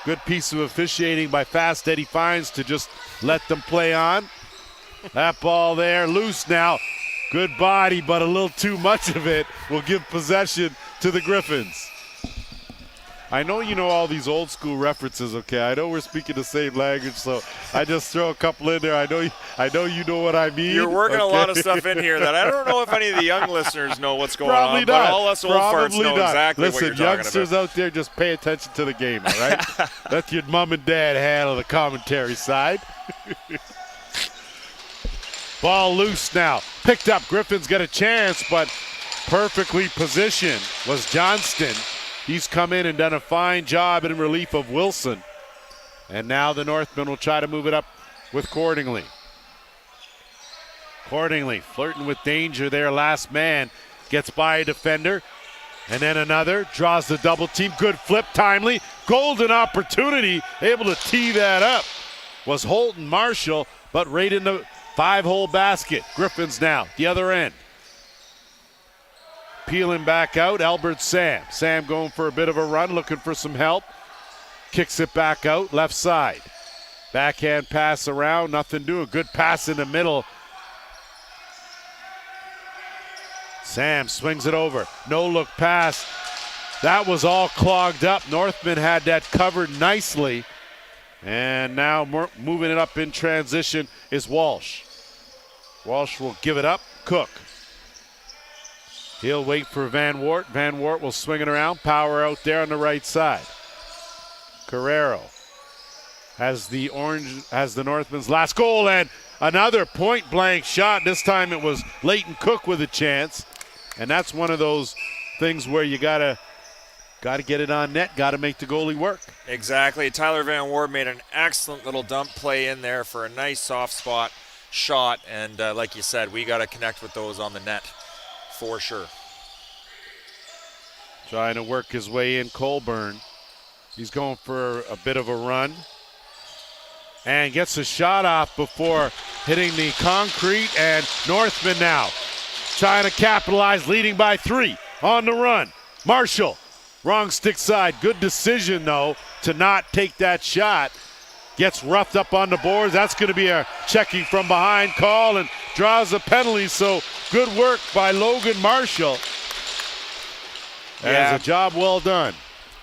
[SPEAKER 1] Good piece of officiating by Fast Eddie Fines to just let them play on. That ball there, loose now. Good body, but a little too much of it will give possession to the Griffins. I know you know all these old school references, okay? I know we're speaking the same language, so I just throw a couple in there. I know you know what I mean.
[SPEAKER 2] You're working a lot of stuff in here that I don't know if any of the young listeners know what's going
[SPEAKER 1] Probably
[SPEAKER 2] on,
[SPEAKER 1] not.
[SPEAKER 2] but all us old farts know exactly
[SPEAKER 1] Listen,
[SPEAKER 2] what you're talking about.
[SPEAKER 1] youngsters out there, just pay attention to the game, all right? Let your mom and dad handle the commentary side. Ball loose now. Picked up. Griffin's got a chance, but perfectly positioned was Johnston. He's come in and done a fine job in relief of Wilson. And now the Northmen will try to move it up with Cordingley. Cordingley flirting with danger there. Last man gets by a defender. And then another. Draws the double team. Good flip, timely. Golden opportunity. Able to tee that up was Holton Marshall, but right in the 5-hole basket. Griffins now, the other end. Peeling back out, Albert Sam. Sam going for a bit of a run, looking for some help. Kicks it back out, left side. Backhand pass around, nothing doing. Good pass in the middle. Sam swings it over. No look pass. That was all clogged up. Northmen had that covered nicely. And now moving it up in transition is Walsh. Walsh will give it up. Cook. He'll wait for Van Wart. Van Wart will swing it around. Power out there on the right side. Carrero has the Northmen's last goal, and another point blank shot. This time it was Leighton Cook with a chance. And that's one of those things where you gotta get it on net, gotta make the goalie work.
[SPEAKER 2] Exactly. Tyler Van Ward made an excellent little dump play in there for a nice soft spot shot, and like you said, we gotta connect with those on the net for sure.
[SPEAKER 1] Trying to work his way in, Colburn. He's going for a bit of a run and gets a shot off before hitting the concrete, and Northmen now trying to capitalize, leading by 3 on the run. Marshall, wrong stick side. Good decision, though, to not take that shot. Gets roughed up on the boards. That's going to be a checking from behind call and draws a penalty. So good work by Logan Marshall. As a job well done.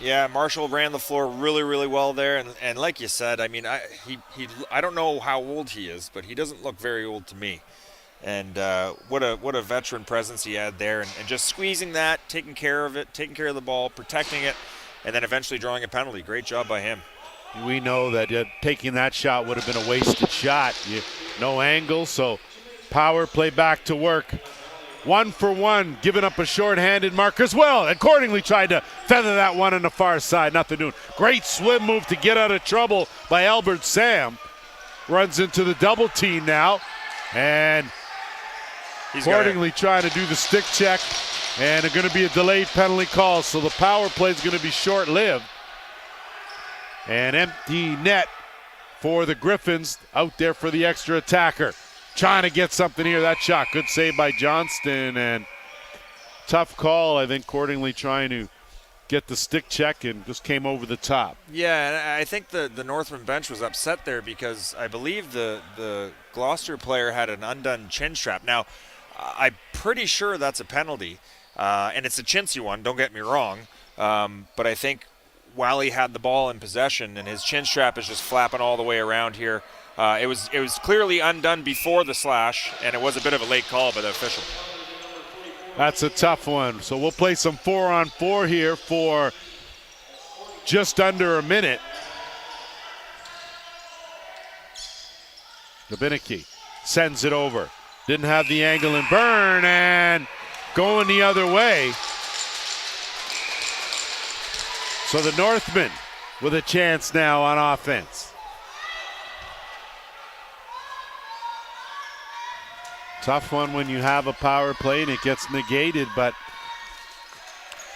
[SPEAKER 2] Yeah, Marshall ran the floor really, really well there. And like you said, I mean, I don't know how old he is, but he doesn't look very old to me. And what a veteran presence he had there, and just squeezing that, taking care of it, taking care of the ball, protecting it, and then eventually drawing a penalty. Great job by him.
[SPEAKER 1] We know that taking that shot would have been a wasted shot. No angle, so power play back to work. 1 for 1, giving up a short-handed mark as well. Accordingly tried to feather that one on the far side. Nothing doing. Great swim move to get out of trouble by Albert Sam. Runs into the double team now, and accordingly trying to do the stick check, and it's going to be a delayed penalty call, so the power play is going to be short-lived. An empty net for the Griffins out there for the extra attacker. Trying to get something here. That shot, good save by Johnston, and tough call, I think, accordingly trying to get the stick check and just came over the top.
[SPEAKER 2] Yeah, and I think the Northman bench was upset there because I believe the Gloucester player had an undone chin strap. Now, I'm pretty sure that's a penalty, and it's a chintzy one, don't get me wrong, but I think Wally had the ball in possession, and his chin strap is just flapping all the way around here. It was clearly undone before the slash, and it was a bit of a late call by the official.
[SPEAKER 1] That's a tough one. So we'll play some 4-on-4 here for just under a minute. Dubinicki sends it over. Didn't have the angle and burn, and going the other way. So the Northmen with a chance now on offense. Tough one when you have a power play and it gets negated, but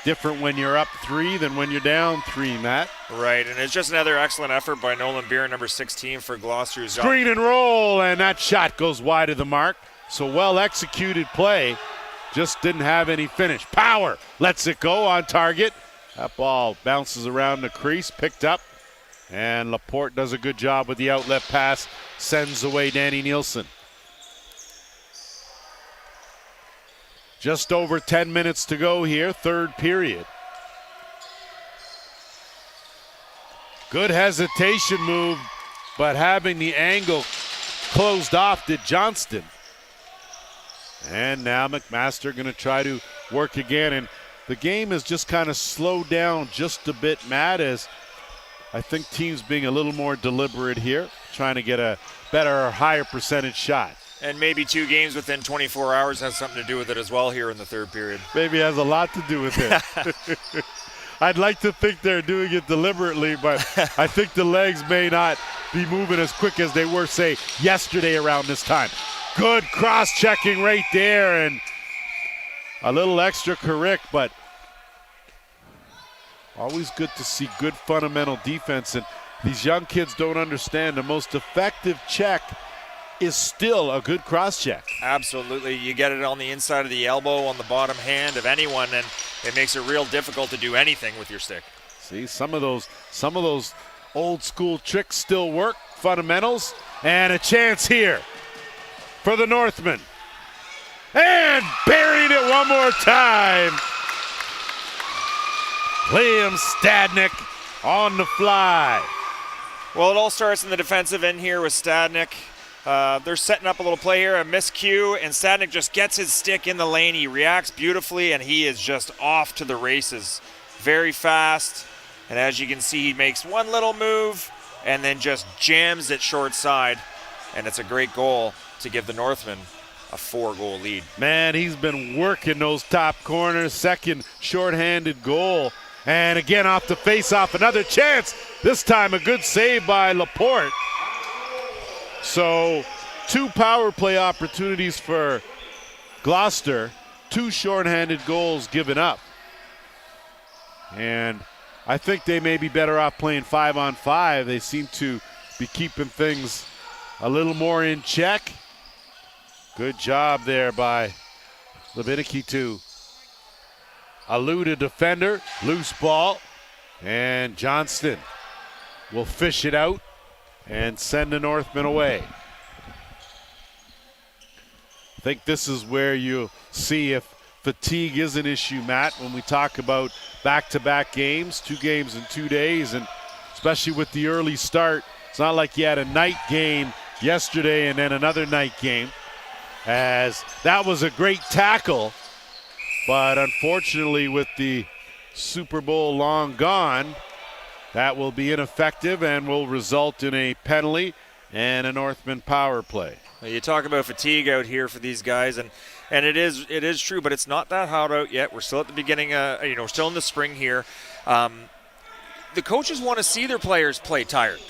[SPEAKER 1] different when you're up 3 than when you're down 3, Matt.
[SPEAKER 2] Right, and it's just another excellent effort by Nolan Beer, number 16 for Gloucester's.
[SPEAKER 1] Screen and roll, and that shot goes wide of the mark. So well executed play, just didn't have any finish. Power lets it go on target. That ball bounces around the crease, picked up, and Laporte does a good job with the outlet pass, sends away Danny Nielsen. Just over 10 minutes to go here, third period. Good hesitation move, but having the angle closed off did Johnston. And now McMaster going to try to work again, and the game has just kind of slowed down just a bit, Matt, as I think teams being a little more deliberate here, trying to get a better or higher percentage shot.
[SPEAKER 2] And maybe 2 games within 24 hours has something to do with it as well here in the third period.
[SPEAKER 1] Maybe has a lot to do with it. I'd like to think they're doing it deliberately, but I think the legs may not be moving as quick as they were, say, yesterday around this time. Good cross-checking right there, and a little extra correct, but always good to see good fundamental defense. And these young kids don't understand the most effective check is still a good cross-check.
[SPEAKER 2] Absolutely. You get it on the inside of the elbow, on the bottom hand of anyone, and it makes it real difficult to do anything with your stick.
[SPEAKER 1] See, some of those old school tricks still work, fundamentals, and a chance here for the Northmen. And burying it it one more time. Liam Stadnick on the fly.
[SPEAKER 2] Well, it all starts in the defensive end here with Stadnick. They're setting up a little play here, a miscue, and Stadnick just gets his stick in the lane. He reacts beautifully, and he is just off to the races. Very fast, and as you can see, he makes one little move and then just jams it short side, and it's a great goal to give the Northmen a 4-goal lead.
[SPEAKER 1] Man, he's been working those top corners. Second shorthanded goal. And again off the face-off, another chance. This time a good save by Laporte. So 2 power play opportunities for Gloucester. 2 shorthanded goals given up. And I think they may be better off playing 5-on-5. They seem to be keeping things a little more in check. Good job there by Levinicki to elude a defender. Loose ball. And Johnston will fish it out and send the Northmen away. I think this is where you'll see if fatigue is an issue, Matt, when we talk about back-to-back games, 2 games in 2 days, and especially with the early start. It's not like you had a night game yesterday and then another night game, as that was a great tackle, but unfortunately with the Super Bowl long gone, that will be ineffective and will result in a penalty and a Northman power play.
[SPEAKER 2] You talk about fatigue out here for these guys, and it is true, but it's not that hot out yet. We're still at the beginning, we're still in the spring here. The coaches want to see their players play tired,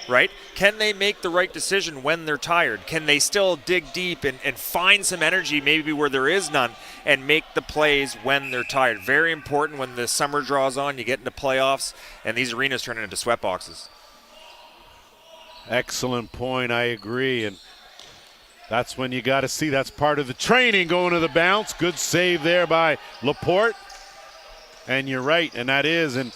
[SPEAKER 2] right? Can they make the right decision when they're tired? Can they still dig deep and find some energy maybe where there is none and make the plays when they're tired? Very important when the summer draws on, you get into playoffs, and these arenas turn into sweat boxes.
[SPEAKER 1] Excellent point, I agree, and that's when you got to see. That's part of the training, going to the bounce. Good save there by Laporte. And you're right, and that is. And,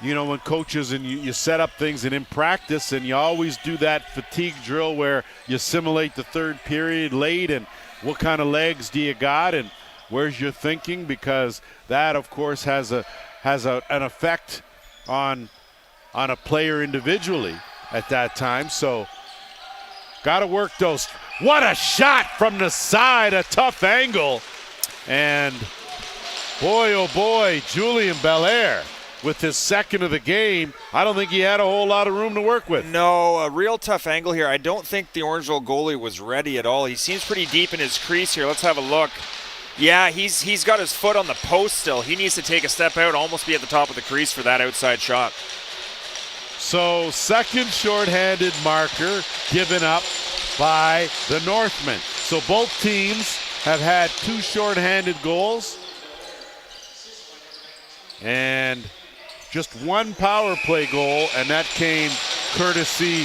[SPEAKER 1] you know, when coaches and you set up things and in practice, and you always do that fatigue drill where you simulate the third period late and what kind of legs do you got and where's your thinking, because that, of course, has an effect on a player individually at that time. So got to work those. What a shot from the side, a tough angle. And boy, oh boy, Julian Belair with his second of the game. I don't think he had a whole lot of room to work with.
[SPEAKER 2] No, a real tough angle here. I don't think the Orangeville goalie was ready at all. He seems pretty deep in his crease here. Let's have a look. Yeah, he's got his foot on the post still. He needs to take a step out, almost be at the top of the crease for that outside shot.
[SPEAKER 1] So second shorthanded marker given up by the Northmen. So both teams have had 2 shorthanded goals and just 1 power play goal, and that came courtesy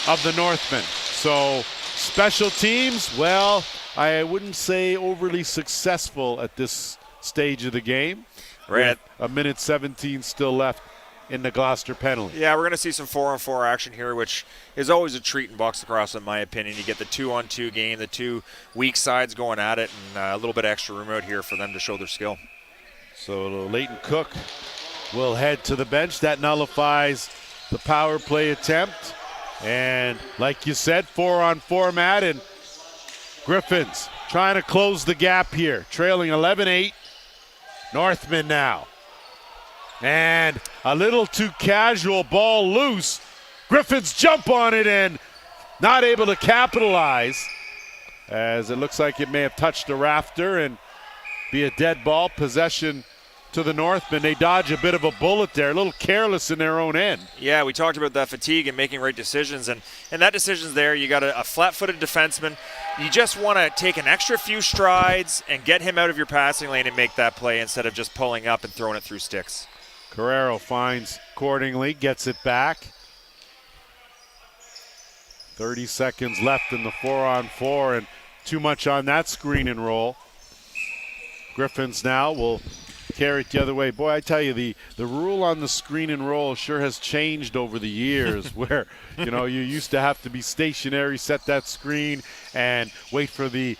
[SPEAKER 1] of the Northmen. So special teams, well, I wouldn't say overly successful at this stage of the game.
[SPEAKER 2] Right.
[SPEAKER 1] With 1:17 still left in the Gloucester penalty.
[SPEAKER 2] Yeah, we're going to see some 4-on-4 action here, which is always a treat in box lacrosse, in my opinion. You get the 2-on-2 game, the 2 weak sides going at it, and a little bit of extra room out here for them to show their skill. So
[SPEAKER 1] Leighton Cook will head to the bench. That nullifies the power play attempt. And like you said, 4-on-4, Matt, and Griffins trying to close the gap here, trailing 11-8. Northmen now. And a little too casual, ball loose. Griffins jump on it and not able to capitalize, as it looks like it may have touched a rafter and be a dead ball. Possession to the Northmen. They dodge a bit of a bullet there, a little careless in their own end.
[SPEAKER 2] Yeah, we talked about that fatigue and making right decisions, and that decision's there. You got a flat-footed defenseman. You just want to take an extra few strides and get him out of your passing lane and make that play instead of just pulling up and throwing it through sticks.
[SPEAKER 1] Carrero finds Cordingley, gets it back. 30 seconds left in the 4-on-4, and too much on that screen and roll. Griffins now will carry it the other way. Boy, I tell you, the rule on the screen and roll sure has changed over the years where, you know, you used to have to be stationary, set that screen, and wait for the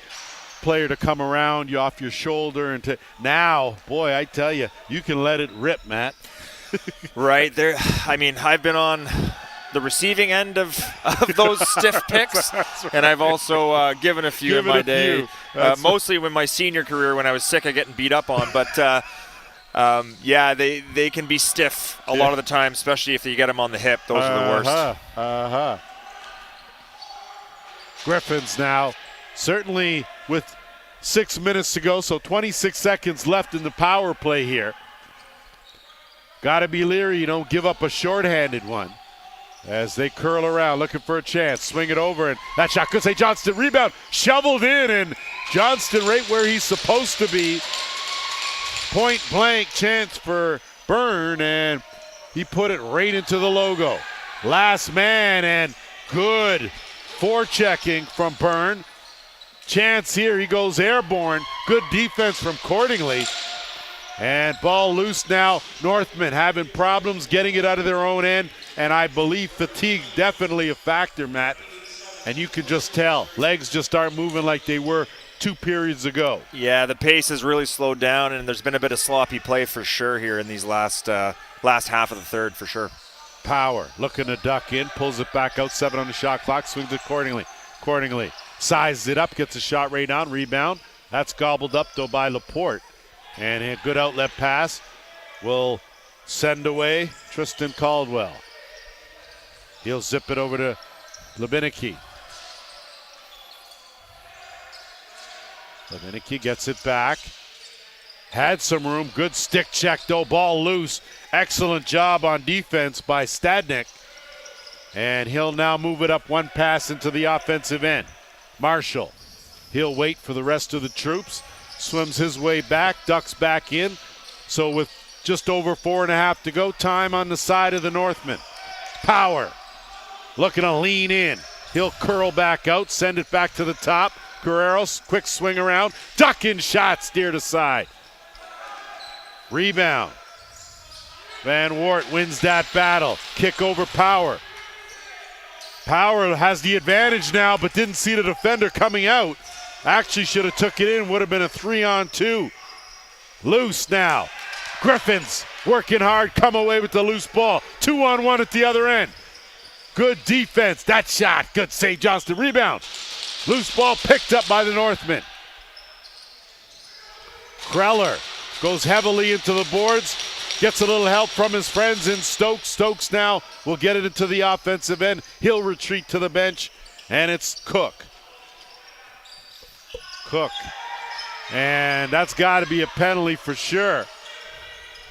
[SPEAKER 1] player to come around you off your shoulder. And now, boy, I tell you, you can let it rip, Matt.
[SPEAKER 2] Right there. I mean, I've been on the receiving end of those stiff picks,
[SPEAKER 1] right.
[SPEAKER 2] And I've also given a few in my day. Mostly in my senior career when I was sick of getting beat up on. But they can be stiff a lot of the time, especially if you get them on the hip. Those are the worst.
[SPEAKER 1] Griffins now, certainly with 6 minutes to go, so 26 seconds left in the power play here. Got to be leery you don't give up a shorthanded one as they curl around looking for a chance. Swing it over, and that shot could say Johnston. Rebound shoveled in, and Johnston right where he's supposed to be. Point blank chance for Byrne, and he put it right into the logo. Last man, and good forechecking from Byrne. Chance here, he goes airborne. Good defense from Cordingley. And ball loose now. Northmen having problems getting it out of their own end. And I believe fatigue definitely a factor, Matt. And you can just tell. Legs just aren't moving like they were 2 periods ago.
[SPEAKER 2] Yeah, the pace has really slowed down, and there's been a bit of sloppy play for sure here in these last half of the third for sure.
[SPEAKER 1] Power looking to duck in. Pulls it back out. 7 on the shot clock. Swings it Cordingley. Cordingley sizes it up. Gets a shot right down. Rebound. That's gobbled up, though, by Laporte. And a good outlet pass will send away Tristan Caldwell. He'll zip it over to Lebinicki. Lebinicki gets it back. Had some room. Good stick check, though. Ball loose. Excellent job on defense by Stadnik. And he'll now move it up one pass into the offensive end. Marshall. He'll wait for the rest of the troops. Swims his way back, ducks back in. So with just over 4.5 to go, time on the side of the Northmen. Power looking to lean in. He'll curl back out, send it back to the top. Guerrero's quick swing around. Ducking shot, steered aside. Rebound. Van Wart wins that battle. Kick over Power. Power has the advantage now, but didn't see the defender coming out. Actually should have took it in, would have been a 3-on-2. Loose now. Griffins working hard, come away with the loose ball. 2-on-1 at the other end. Good defense, that shot, good save Johnston. Rebound. Loose ball picked up by the Northmen. Kreller goes heavily into the boards, gets a little help from his friends in Stokes. Stokes now will get it into the offensive end. He'll retreat to the bench, and it's Cook. And that's got to be a penalty for sure.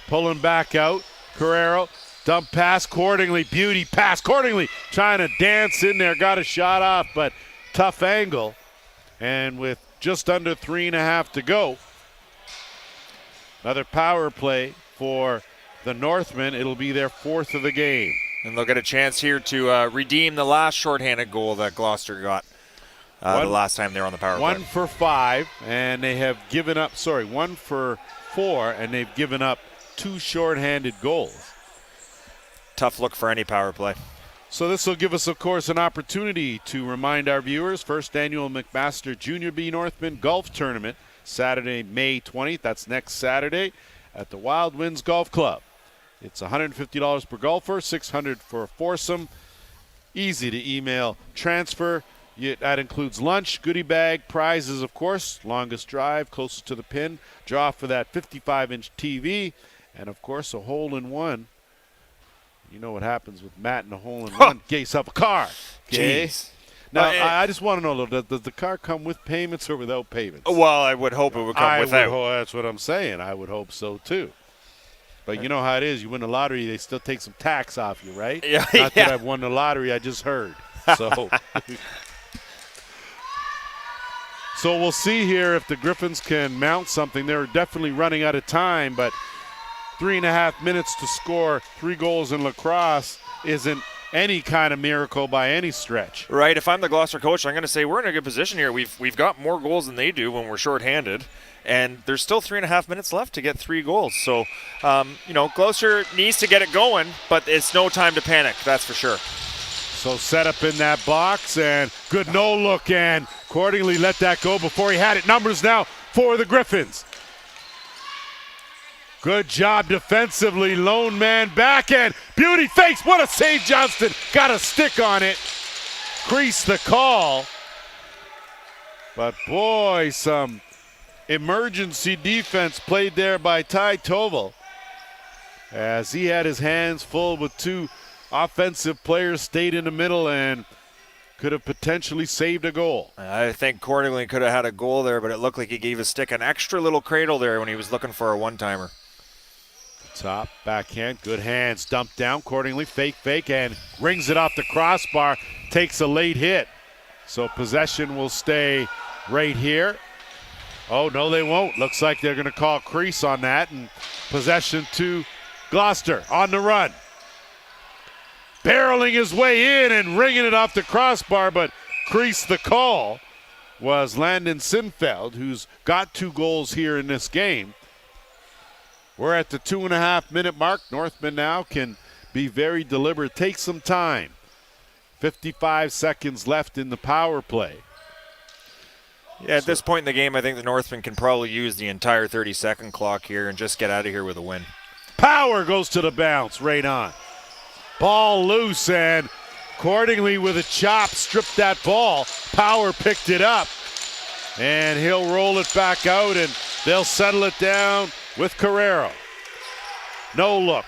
[SPEAKER 1] Pulling back out. Guerrero, dump pass. Cordingley, beauty pass. Cordingley trying to dance in there. Got a shot off, but tough angle. And with just under 3.5 to go, another power play for the Northmen. It'll be their 4th of the game.
[SPEAKER 2] And they'll get a chance here to redeem the last shorthanded goal that Gloucester got. The last time they were on the power play.
[SPEAKER 1] 1 for 5, and they have given up, 1 for 4, and they've given up 2 shorthanded goals.
[SPEAKER 2] Tough look for any power play.
[SPEAKER 1] So this will give us, of course, an opportunity to remind our viewers, first annual McMaster Junior B Northman Golf Tournament, Saturday, May 20th. That's next Saturday at the Wild Winds Golf Club. It's $150 per golfer, $600 for a foursome. Easy to email transfer. That includes lunch, goodie bag, prizes, of course, longest drive, closest to the pin, draw for that 55-inch TV, and, of course, a hole-in-one. You know what happens with Matt and a hole-in-one. Get yourself a car. Okay?
[SPEAKER 2] Jeez.
[SPEAKER 1] Now, I just want to know, does the car come with payments or without payments?
[SPEAKER 2] Well, I would hope it would come without.
[SPEAKER 1] That's what I'm saying. I would hope so, too. But you know how it is. You win the lottery, they still take some tax off you, right?
[SPEAKER 2] Yeah.
[SPEAKER 1] Not that I've won the lottery, I just heard. So... So we'll see here if the Griffins can mount something. They're definitely running out of time, but 3.5 minutes to score 3 goals in lacrosse isn't any kind of miracle by any stretch.
[SPEAKER 2] Right. If I'm the Gloucester coach, I'm going to say we're in a good position here. We've got more goals than they do when we're shorthanded, and there's still 3.5 minutes left to get 3 goals. So, Gloucester needs to get it going, but it's no time to panic. That's for sure.
[SPEAKER 1] So set up in that box, and good no look, and Accordingly, let that go before he had it. Numbers now for the Griffins. Good job defensively. Lone man backhand. Beauty fakes. What a save, Johnston. Got a stick on it. Crease the call. But boy, some emergency defense played there by Ty Toval, as he had his hands full with two offensive players, stayed in the middle and could have potentially saved a goal.
[SPEAKER 2] I think Cordingley could have had a goal there, but it looked like he gave his stick an extra little cradle there when he was looking for a one-timer.
[SPEAKER 1] Top backhand, good hands, dumped down. Cordingley fake, and rings it off the crossbar, takes a late hit. So possession will stay right here. Oh, no, they won't. Looks like they're going to call crease on that, and possession to Gloucester on the run. Barreling his way in and ringing it off the crossbar, but crease the call was Landon Sinfeld, who's got 2 goals here in this game. We're at the 2.5-minute mark. Northmen now can be very deliberate. Take some time. 55 seconds left in the power play.
[SPEAKER 2] Yeah, at this point in the game, I think the Northmen can probably use the entire 30-second clock here and just get out of here with a win.
[SPEAKER 1] Power goes to the bounce, right on. Ball loose, and Cordingley with a chop stripped that ball. Power picked it up, and he'll roll it back out, and they'll settle it down with Carrero. No look.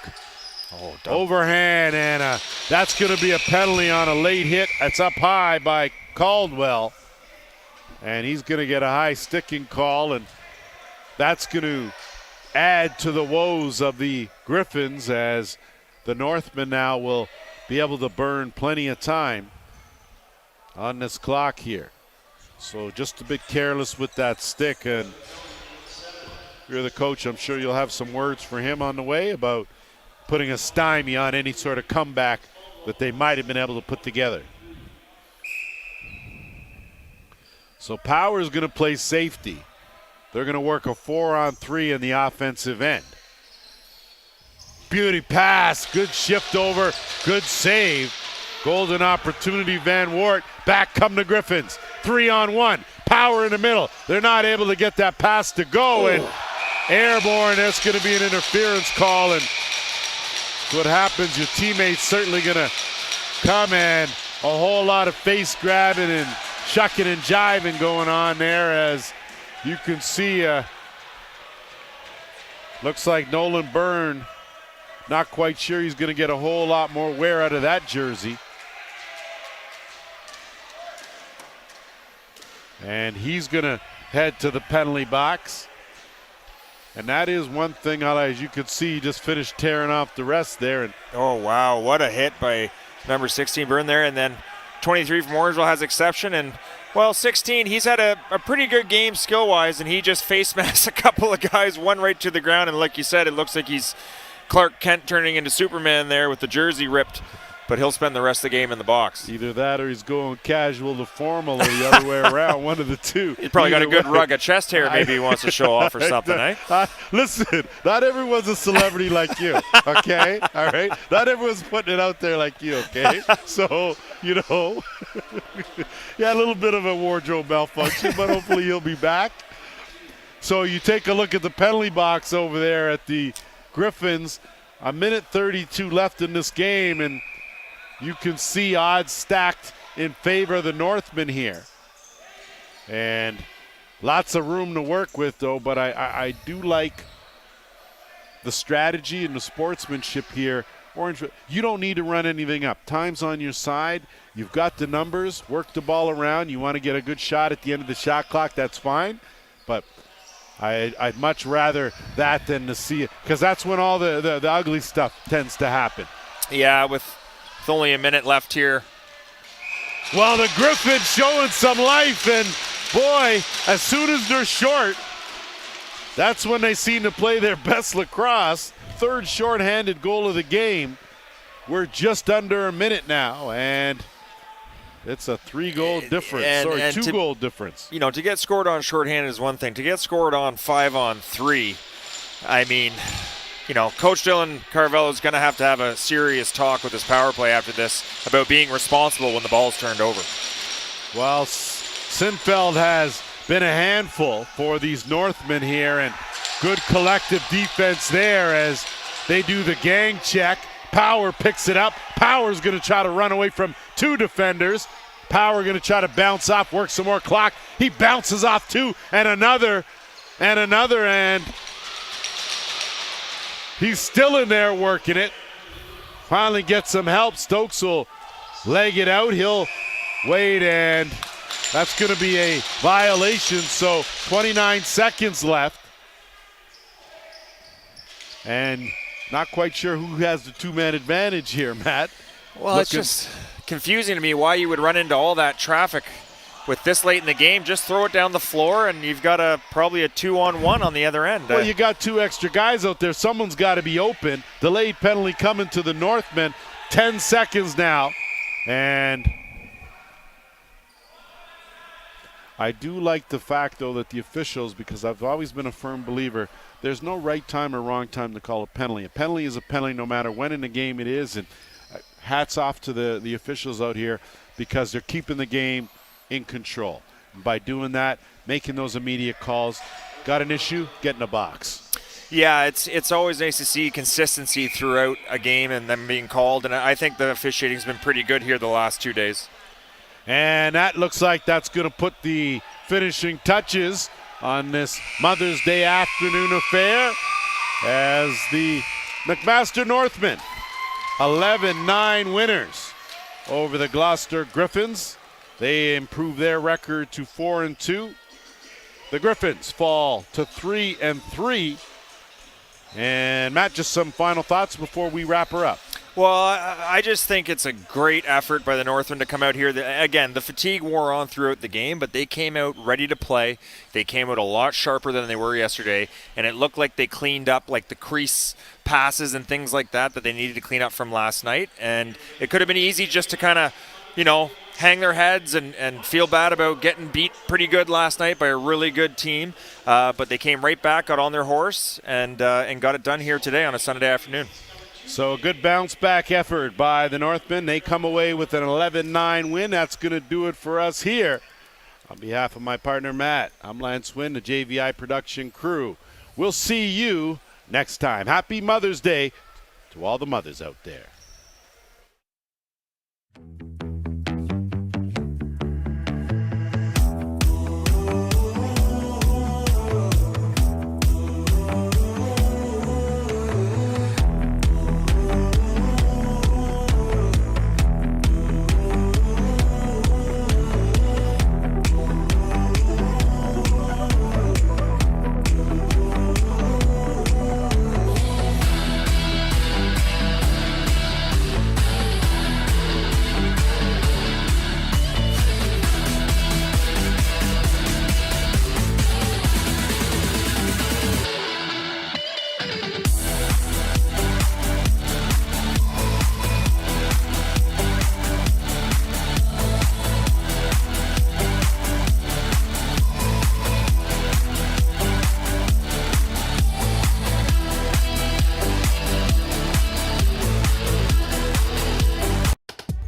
[SPEAKER 1] Overhand, and that's going to be a penalty on a late hit. That's up high by Caldwell, and he's going to get a high sticking call, and that's going to add to the woes of the Griffins, as the Northmen now will be able to burn plenty of time on this clock here. So just a bit careless with that stick, and if you're the coach, I'm sure you'll have some words for him on the way about putting a stymie on any sort of comeback that they might have been able to put together. So Power is going to play safety. They're going to work a 4-on-3 in the offensive end. Beauty pass, good shift over, good save. Golden opportunity, Van Wart. Back come the Griffins. 3-on-1. Power in the middle. They're not able to get that pass to go, and airborne. That's going to be an interference call, and what happens, your teammate's certainly going to come, and a whole lot of face grabbing and shucking and jiving going on there, as you can see. Looks like Nolan Byrne, not quite sure he's going to get a whole lot more wear out of that jersey. And he's going to head to the penalty box. And that is one thing, as you could see, he just finished tearing off the rest there. And
[SPEAKER 2] oh, wow, what a hit by number 16, Byrne there. And then 23 from Orangeville has exception. And, well, 16, he's had a pretty good game skill-wise, and he just face-masked a couple of guys, one right to the ground. And like you said, it looks like he's Clark Kent turning into Superman there with the jersey ripped. But he'll spend the rest of the game in the box.
[SPEAKER 1] Either that or he's going casual to formal, or the other way around, one of the two.
[SPEAKER 2] He's probably got a good rug of chest hair maybe he wants to show off or something, eh?
[SPEAKER 1] Listen, not everyone's a celebrity like you, okay? All right? Not everyone's putting it out there like you, okay? So, yeah, a little bit of a wardrobe malfunction, but hopefully he'll be back. So you take a look at the penalty box over there at the Griffins. 1:32 left in this game, and you can see odds stacked in favor of the Northmen here. And lots of room to work with, though, but I do like the strategy and the sportsmanship here. Orangeville, you don't need to run anything up. Time's on your side. You've got the numbers. Work the ball around. You want to get a good shot at the end of the shot clock, that's fine. But I'd much rather that than to see it, because that's when all the ugly stuff tends to happen.
[SPEAKER 2] Yeah, with only a minute left here.
[SPEAKER 1] Well, the Griffins showing some life, and boy, as soon as they're short, that's when they seem to play their best lacrosse. Third shorthanded goal of the game. We're just under a minute now, and it's a 3-goal difference, or 2-goal difference.
[SPEAKER 2] To get scored on shorthanded is one thing. To get scored on 5-on-3, I mean, Coach Dylan Carvello is going to have a serious talk with his power play after this about being responsible when the ball's turned over.
[SPEAKER 1] Well, Sinfeld has been a handful for these Northmen here, and good collective defense there as they do the gang check. Power picks it up. Power's going to try to run away from two defenders. Power going to try to bounce off, work some more clock. He bounces off two, and another, and he's still in there working it. Finally gets some help. Stokes will leg it out. He'll wait, and that's going to be a violation, so 29 seconds left. And not quite sure who has the two-man advantage here, Matt.
[SPEAKER 2] Well, it's just confusing to me why you would run into all that traffic with this late in the game. Just throw it down the floor, and you've got probably a 2-on-1 on the other end.
[SPEAKER 1] Well, you got two extra guys out there. Someone's got to be open. Delayed penalty coming to the Northmen. 10 seconds now, and I do like the fact, though, that the officials, because I've always been a firm believer, there's no right time or wrong time to call a penalty. A penalty is a penalty no matter when in the game it is, and hats off to the officials out here because they're keeping the game in control. And by doing that, making those immediate calls, got an issue, get in a box.
[SPEAKER 2] Yeah, it's always nice to see consistency throughout a game and them being called, and I think the officiating's been pretty good here the last 2 days.
[SPEAKER 1] And that looks like that's going to put the finishing touches on this Mother's Day afternoon affair as the McMaster Northmen, 11-9 winners over the Gloucester Griffins. They improve their record to 4-2. The Griffins fall to 3-3. And Matt, just some final thoughts before we wrap her up.
[SPEAKER 2] Well, I just think it's a great effort by the Northmen to come out here. Again, the fatigue wore on throughout the game, but they came out ready to play. They came out a lot sharper than they were yesterday, and it looked like they cleaned up like the crease passes and things like that they needed to clean up from last night. And it could have been easy just to kind of, hang their heads and feel bad about getting beat pretty good last night by a really good team. But they came right back, got on their horse, and got it done here today on a Sunday afternoon.
[SPEAKER 1] So a good bounce-back effort by the Northmen. They come away with an 11-9 win. That's going to do it for us here. On behalf of my partner, Matt, I'm Lance Wynn, the JVI production crew. We'll see you next time. Happy Mother's Day to all the mothers out there.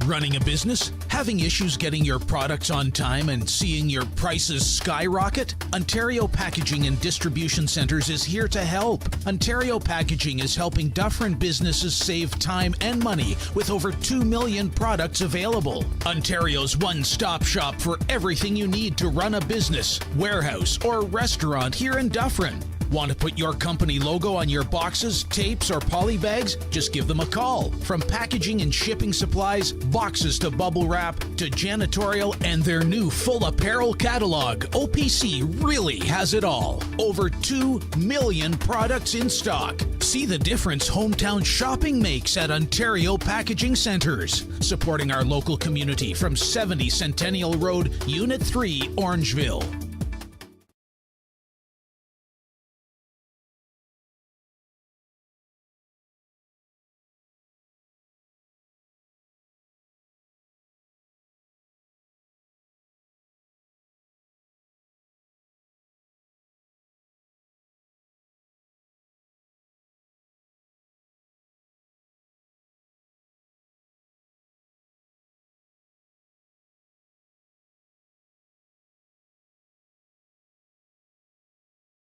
[SPEAKER 3] Running a business? Having issues getting your products on time and seeing your prices skyrocket? Ontario Packaging and Distribution Centres is here to help. Ontario Packaging is helping Dufferin businesses save time and money with over 2 million products available. Ontario's one-stop shop for everything you need to run a business, warehouse, or restaurant here in Dufferin. Want to put your company logo on your boxes, tapes, or poly bags? Just give them a call. From packaging and shipping supplies, boxes to bubble wrap, to janitorial, and their new full apparel catalog, OPC really has it all. Over 2 million products in stock. See the difference hometown shopping makes at Ontario Packaging Centres. Supporting our local community from 70 Centennial Road, Unit 3, Orangeville.